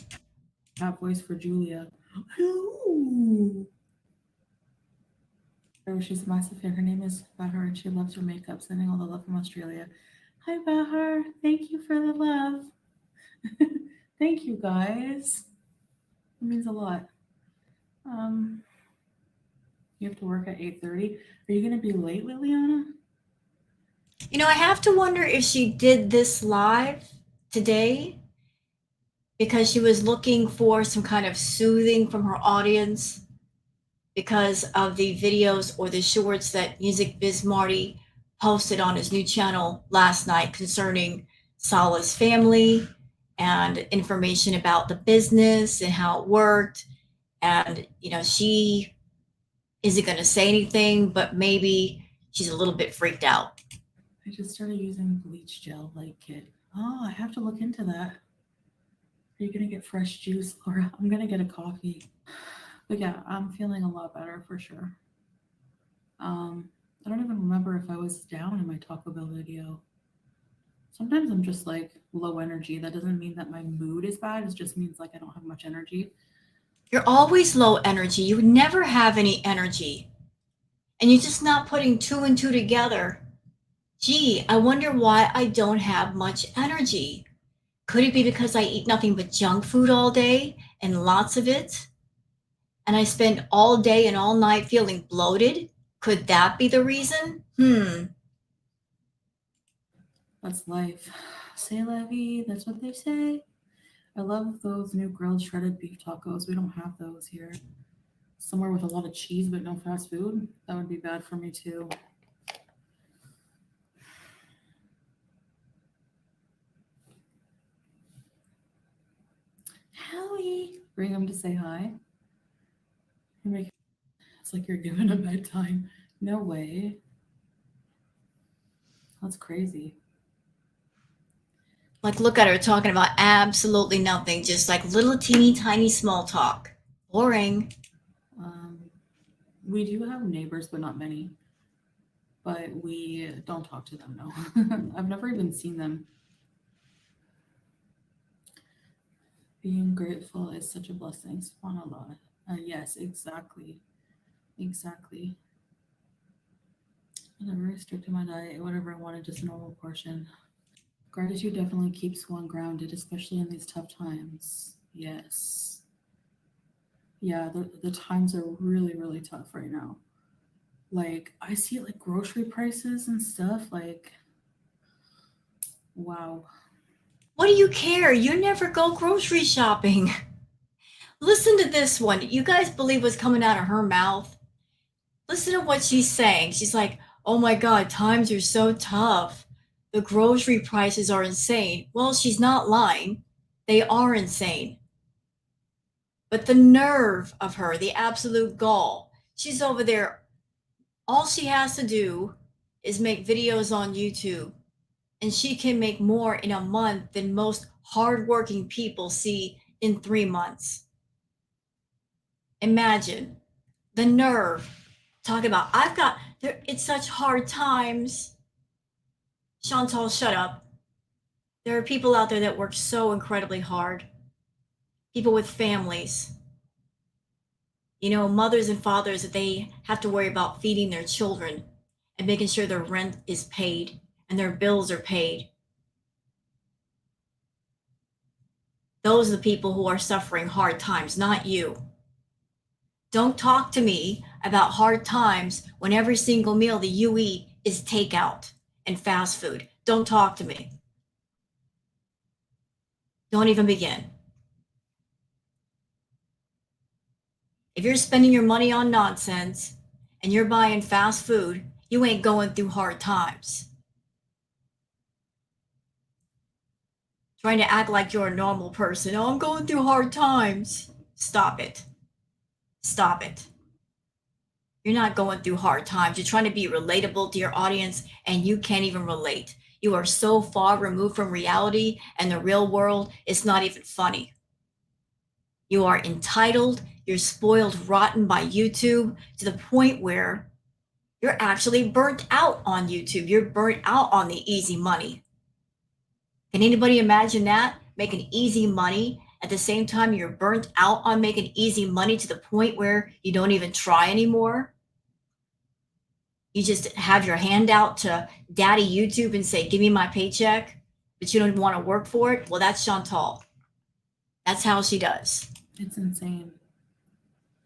cat voice for Julia. Hello. Oh, she's a massive fan. Her name is Bahar and she loves her makeup. Sending all the love from Australia. Hi, Bahar. Thank you for the love. Thank you, guys. It means a lot. Um, you have to work at 8:30. Are you gonna be late, Liliana? You know, I have to wonder if she did this live today because she was looking for some kind of soothing from her audience because of the videos or the shorts that Music Biz Marty posted on his new channel last night concerning Salah's family and information about the business and how it worked. And, you know, she isn't going to say anything, but maybe she's a little bit freaked out. I just started using bleach gel light kit. Oh, I have to look into that. Are you gonna get fresh juice, Laura? I'm gonna get a coffee. But yeah, I'm feeling a lot better for sure. Um, I don't even remember if I was down in my Taco Bell video. Sometimes I'm just like low energy. That doesn't mean that my mood is bad. It just means like I don't have much energy. You're always low energy. You never have any energy. And you're just not putting two and two together. Gee, I wonder why I don't have much energy. Could it be because I eat nothing but junk food all day and lots of it? And I spend all day and all night feeling bloated? Could that be the reason? That's life. Say la vie. That's what they say. I love those new grilled shredded beef tacos. We don't have those here. Somewhere with a lot of cheese but no fast food. That would be bad for me too. Howie. Bring him to say hi. It's like you're given a bedtime. No way. That's crazy. Like, look at her talking about absolutely nothing, just like little teeny tiny small talk. Boring. Um, we do have neighbors, but not many. But we don't talk to them, no. I've never even seen them. Being grateful is such a blessing. SubhanAllah. Yes, exactly. Exactly. I never restricted my diet, whatever I wanted, just a normal portion. Gratitude definitely keeps one grounded, especially in these tough times. Yes. Yeah, the times are really, really tough right now. Like, I see like grocery prices and stuff. Like, wow. What do you care? You never go grocery shopping. Listen to this one. You guys believe what's coming out of her mouth? Listen to what she's saying. She's like, oh my God, times are so tough. The grocery prices are insane. Well, she's not lying. They are insane. But the nerve of her, the absolute gall. She's over there. All she has to do is make videos on YouTube, and she can make more in a month than most hardworking people see in 3 months. Imagine the nerve. Talking about, it's such hard times. Chantal, shut up. There are people out there that work so incredibly hard. people with families, you know, mothers and fathers that they have to worry about feeding their children and making sure their rent is paid and their bills are paid. Those are the people who are suffering hard times, not you. Don't talk to me about hard times when every single meal that you eat is takeout and fast food. Don't talk to me. Don't even begin. If you're spending your money on nonsense and you're buying fast food, you ain't going through hard times. Trying to act like you're a normal person. Oh, I'm going through hard times. Stop it. Stop it. You're not going through hard times. You're trying to be relatable to your audience and you can't even relate. You are so far removed from reality and the real world, it's not even funny. You are entitled, you're spoiled rotten by YouTube to the point where you're actually burnt out on YouTube. You're burnt out on the easy money. Can anybody imagine that? Making easy money at the same time you're burnt out on making easy money to the point where you don't even try anymore? You just have your hand out to daddy YouTube and say, give me my paycheck, but you don't want to work for it? Well, that's Chantal. That's how she does. It's insane.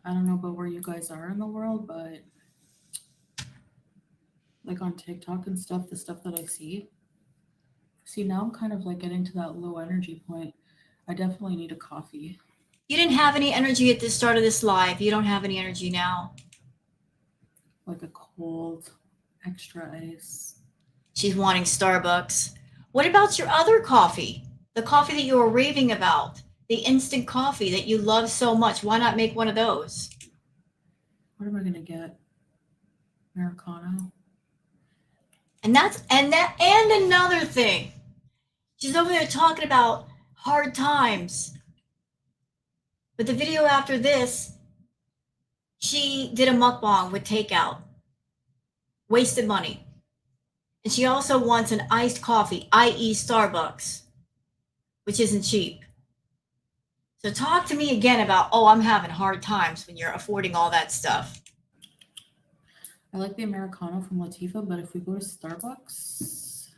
I don't know about where you guys are in the world, but like on TikTok and stuff, the stuff that I see now I'm kind of like getting to that low energy point. I definitely need a coffee. You didn't have any energy at the start of this live. You don't have any energy now. Like a cold, extra ice. She's wanting Starbucks. What about your other coffee? The coffee that you were raving about, the instant coffee that you love so much. Why not make one of those? What am I gonna get? Americano. And another thing. She's over there talking about hard times. But the video after this, she did a mukbang with takeout. Wasted money. And she also wants an iced coffee, i.e. Starbucks, which isn't cheap. So talk to me again about, oh, I'm having hard times when you're affording all that stuff. I like the Americano from Latifa, but if we go to Starbucks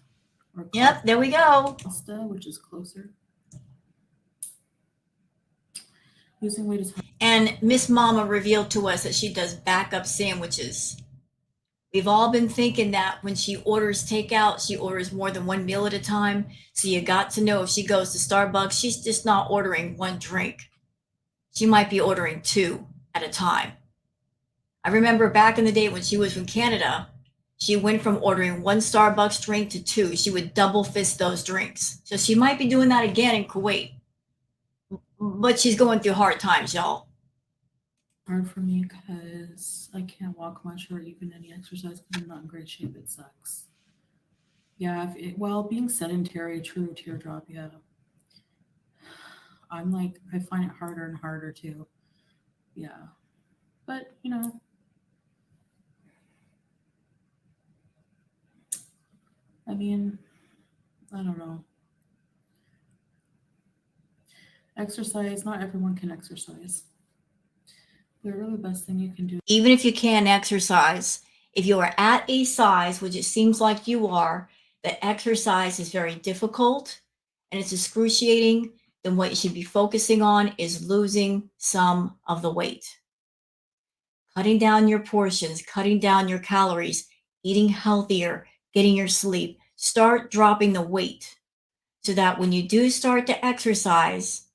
or Yep, there we go. Costa, which is closer, losing weight is hard. And Miss Mama revealed to us that she does backup sandwiches. We've all been thinking that when she orders takeout, she orders more than one meal at a time. So you got to know if she goes to Starbucks, she's just not ordering one drink. She might be ordering two at a time. I remember back in the day when she was from Canada, she went from ordering one Starbucks drink to two. She would double fist those drinks. So she might be doing that again in Kuwait. But she's going through hard times, y'all. Hard for me because I can't walk much or even any exercise because I'm not in great shape. It sucks. Yeah, well, being sedentary, true teardrop, yeah. I'm like, I find it harder and harder too. Yeah. But, I mean, I don't know. Exercise, not everyone can exercise. The really best thing you can do. Even if you can exercise, if you are at a size, which it seems like you are, that exercise is very difficult and it's excruciating, then what you should be focusing on is losing some of the weight. Cutting down your portions, cutting down your calories, eating healthier, getting your sleep. Start dropping the weight so that when you do start to exercise,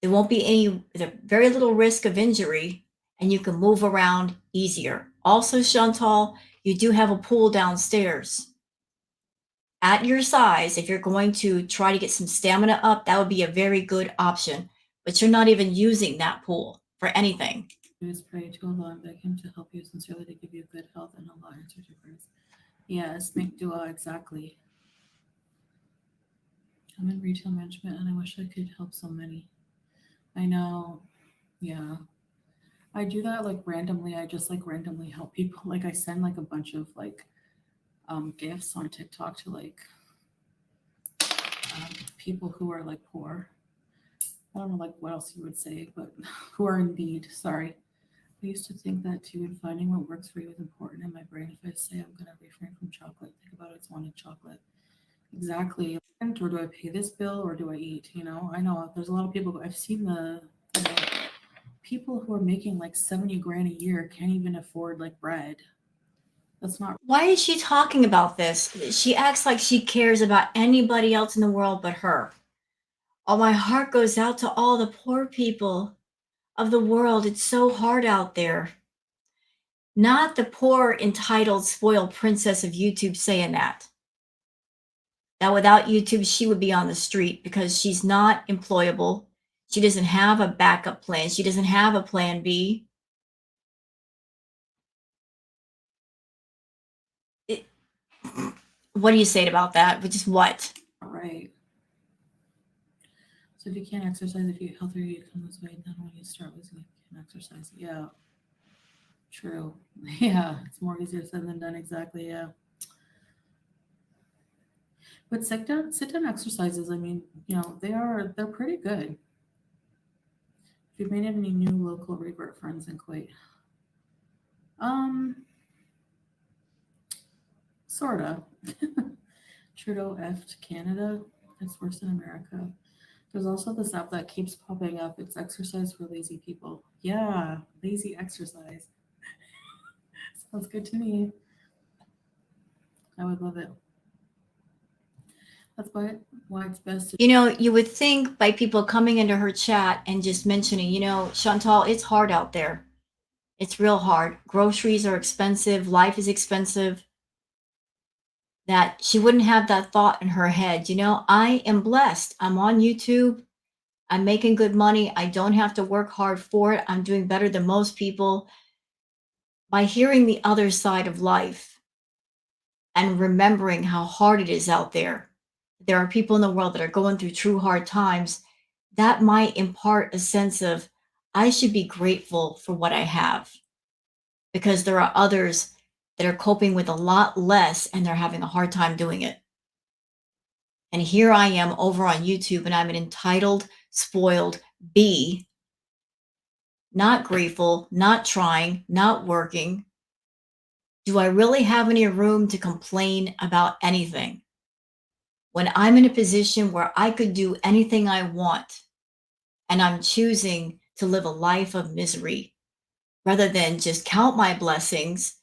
there won't be very little risk of injury and you can move around easier. Also, Chantal, you do have a pool downstairs. At your size, if you're going to try to get some stamina up, that would be a very good option. But you're not even using that pool for anything. Is pray to Allah and beg Him to help you sincerely to give you good health and Allah answers your prayers. Yes, make dua, exactly. I'm in retail management and I wish I could help so many. I know, yeah. I do that like randomly. I just like randomly help people. Like I send like a bunch of like gifts on TikTok to like people who are like poor. I don't know like what else you would say, but who are in need. Sorry. I used to think that too, and finding what works for you is important in my brain. If I say I'm gonna refrain from chocolate, think about it's wanting chocolate. Exactly. Or do I pay this bill or do I eat? I know there's a lot of people. I've seen the people who are making like 70 grand a year can't even afford like bread. That's not Why is she talking about this? She acts like she cares about anybody else in the world but her. Oh, my heart goes out to all the poor people of the world. It's so hard out there. Not the poor, entitled, spoiled princess of YouTube saying that. That without YouTube, she would be on the street because she's not employable. She doesn't have a backup plan. She doesn't have a plan B. It, what do you say about that? Which is what? right. So if you can't exercise, if you eat healthier, you come this way. Then when you start losing, you can exercise. Yeah, true. Yeah, it's more easier said than done. Exactly. Yeah. But sit down exercises. I mean, they're pretty good. If you've made any new local revert friends in Kuwait, um, sorta. Trudeau effed Canada. It's worse than America. There's also this app that keeps popping up. It's exercise for lazy people. Yeah, lazy exercise. Sounds good to me. I would love it. That's why it's best to. You would think by people coming into her chat and just mentioning, Chantal, it's hard out there. It's real hard. Groceries are expensive. Life is expensive. That she wouldn't have that thought in her head. I am blessed. I'm on YouTube. I'm making good money. I don't have to work hard for it. I'm doing better than most people. By hearing the other side of life and remembering how hard it is out there are people in the world that are going through true hard times. That might impart a sense of, I should be grateful for what I have because there are others that are coping with a lot less and they're having a hard time doing it. And here I am over on YouTube and I'm an entitled, spoiled bee, not grateful, not trying, not working. Do I really have any room to complain about anything when I'm in a position where I could do anything I want and I'm choosing to live a life of misery rather than just count my blessings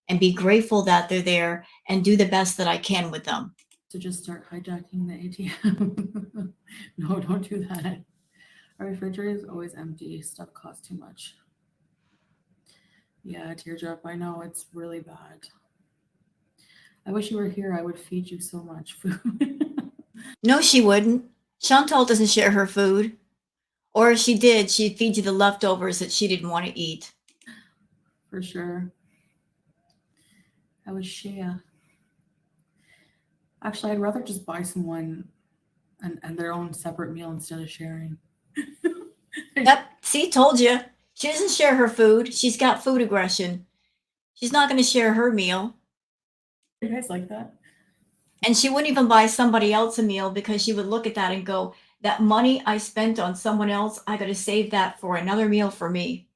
and be grateful that they're there and do the best that I can with them? To just start hijacking the ATM. No, don't do that. Our refrigerator is always empty. Stuff costs too much. Yeah, Teardrop, I know it's really bad. I wish you were here. I would feed you so much food. No, she wouldn't. Chantal doesn't share her food. Or if she did, she'd feed you the leftovers that she didn't want to eat. For sure. I would share. Actually, I'd rather just buy someone and their own separate meal instead of sharing. Yep, see, told you. She doesn't share her food. She's got food aggression. She's not going to share her meal. You guys like that? And she wouldn't even buy somebody else a meal because she would look at that and go, that money I spent on someone else, I got to save that for another meal for me.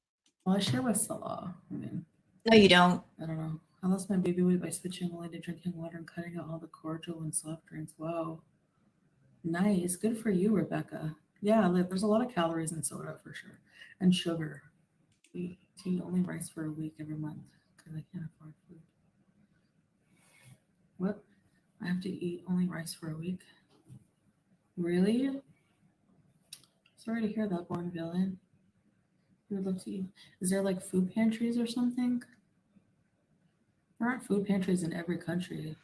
Well, I share with Salah. I mean, No, you don't. I don't know. I lost my baby weight by switching only to drinking water and cutting out all the cordial and soft drinks. Wow. Nice. Good for you, Rebecca. Yeah, there's a lot of calories in soda for sure. And sugar. We eat only rice for a week every month because I can't afford food. What? I have to eat only rice for a week? Really? Sorry to hear that, born villain. You would love to eat. Is there like food pantries or something? There aren't food pantries in every country.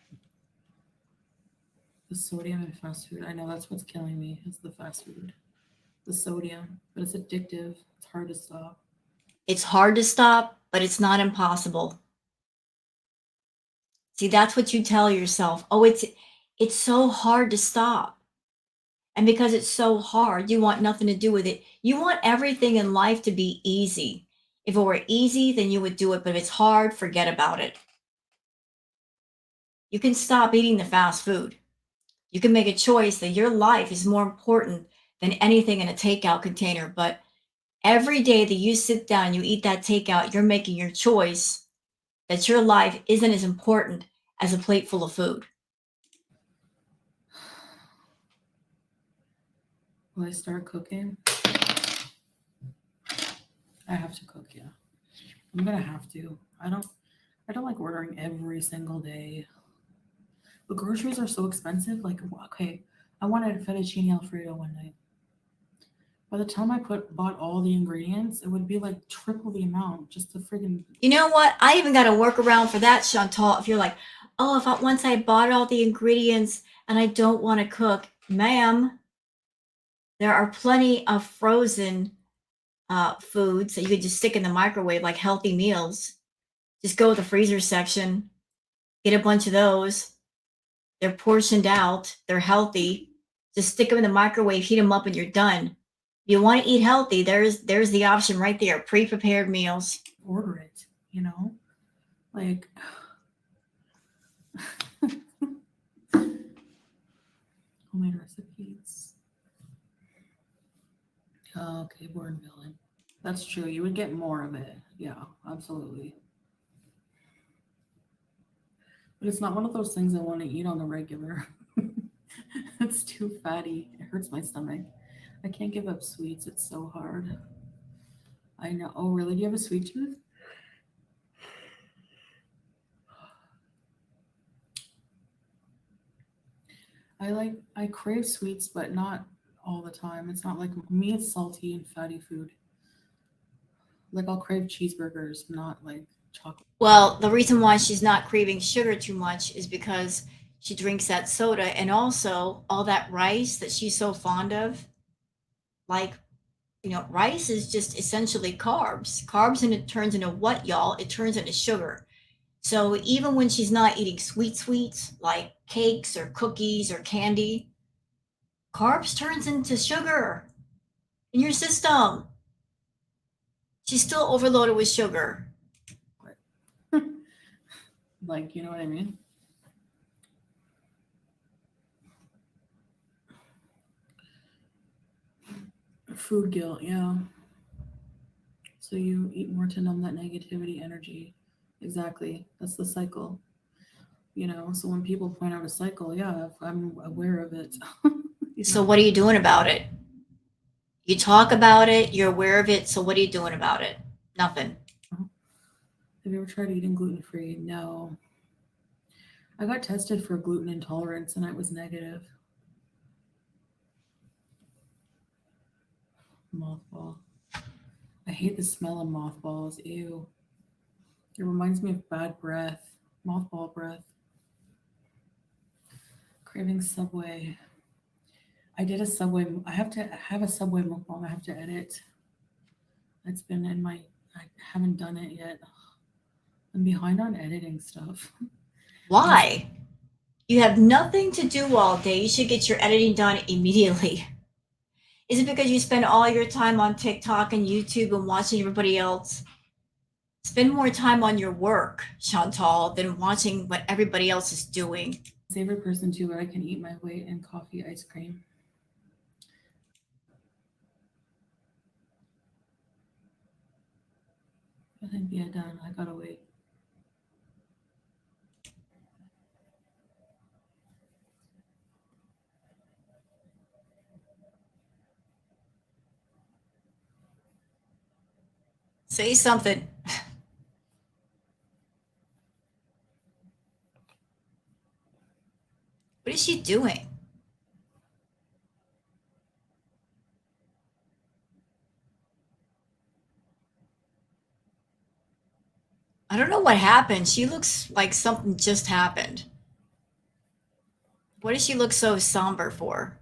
The sodium in fast food. I know that's what's killing me. Is the fast food. The sodium, but it's addictive. It's hard to stop. It's hard to stop, but it's not impossible. See, that's what you tell yourself. Oh, it's so hard to stop. And because it's so hard, you want nothing to do with it. You want everything in life to be easy. If it were easy, then you would do it. But if it's hard, forget about it. You can stop eating the fast food. You can make a choice that your life is more important than anything in a takeout container. But every day that you sit down, you eat that takeout, you're making your choice that your life isn't as important as a plate full of food. When I start cooking, I have to cook, yeah. I'm gonna have to. I don't like ordering every single day. The groceries are so expensive. Like, okay, I wanted a fettuccine alfredo one night. By the time I bought all the ingredients, it would be like triple the amount just to friggin' You know what? I even got a workaround for that, Chantal. If you're like, oh, if once I bought all the ingredients and I don't want to cook, ma'am, there are plenty of frozen foods that you could just stick in the microwave, like healthy meals. Just go with the freezer section, get a bunch of those. They're portioned out, they're healthy. Just stick them in the microwave, heat them up, and you're done. If you want to eat healthy, there's the option right there, pre-prepared meals. order it, you know? Like, homemade recipes. Oh, okay, born villain. That's true. You would get more of it. Yeah, absolutely. But it's not one of those things I want to eat on the regular. It's too fatty. It hurts my stomach. I can't give up sweets. It's so hard. I know. Oh, really? Do you have a sweet tooth? I crave sweets, but not all the time. It's not like me, it's salty and fatty food. Like I'll crave cheeseburgers, not like chocolate. Well, the reason why she's not craving sugar too much is because she drinks that soda and also all that rice that she's so fond of. Like, rice is just essentially carbs. Carbs, and it turns into what, y'all? It turns into sugar. So even when she's not eating sweets like cakes or cookies or candy, carbs turns into sugar in your system. She's still overloaded with sugar. Like, you know what I mean? Food guilt, yeah. So you eat more to numb that negativity energy. Exactly. That's the cycle. So when people point out a cycle, yeah, if I'm aware of it. you So know. what are you doing about it? You talk about it, you're aware of it, so what are you doing about it? Nothing. Have you ever tried eating gluten free? No. I got tested for gluten intolerance and I was negative. Mothball. I hate the smell of mothballs. Ew. It reminds me of bad breath. Mothball breath. Craving Subway. I did a Subway. I have to have a Subway mukbang. I have to edit. It's been in my. I haven't done it yet. I'm behind on editing stuff. Honestly, Why? You have nothing to do all day. You should get your editing done immediately. Is it because you spend all your time on TikTok and YouTube and watching everybody else? Spend more time on your work, Chantal, than watching what everybody else is doing. favorite person too, where I can eat my weight in coffee ice cream. I think yeah, done. I gotta wait. Say something. What is she doing? I don't know what happened. She looks like something just happened. What does she look so somber for?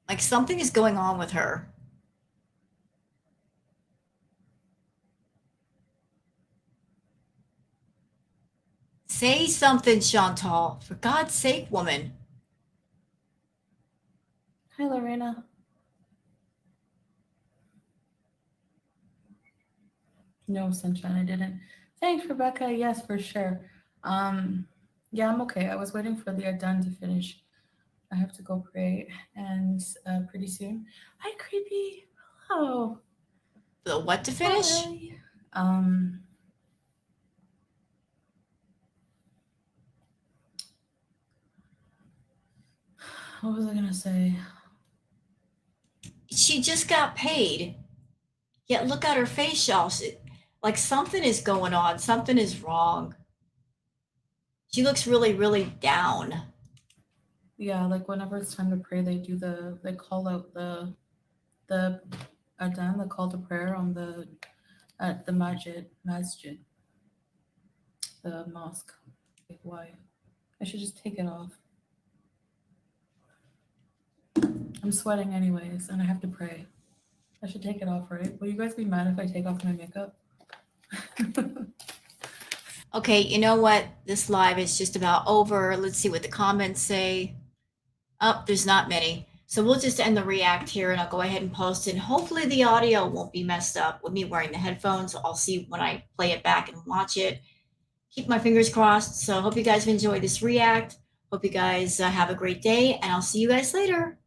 Like something is going on with her. Say something, Chantal. For God's sake, woman. Hi, Lorena. No, sunshine, I didn't. Thanks, Rebecca. Yes, for sure. Um, yeah, I'm okay. I was waiting for the Adan to finish. I have to go pray, and pretty soon. Hi, creepy. Hello. The what to finish? Hi. Um, what was I gonna say? She just got paid. Yet look at her face, y'all. Like something is going on. Something is wrong. She looks really, really down. Yeah, like whenever it's time to pray, they call out the Adan, the call to prayer on the at the masjid, the mosque. Like, why? I should just take it off. I'm sweating anyways, and I have to pray. I should take it off, right? Will you guys be mad if I take off my makeup? Okay, you know what? This live is just about over. Let's see what the comments say. Oh, there's not many. So we'll just end the react here and I'll go ahead and post it. And hopefully the audio won't be messed up with me wearing the headphones. I'll see when I play it back and watch it. Keep my fingers crossed. So I hope you guys have enjoyed this react. Hope you guys have a great day and I'll see you guys later.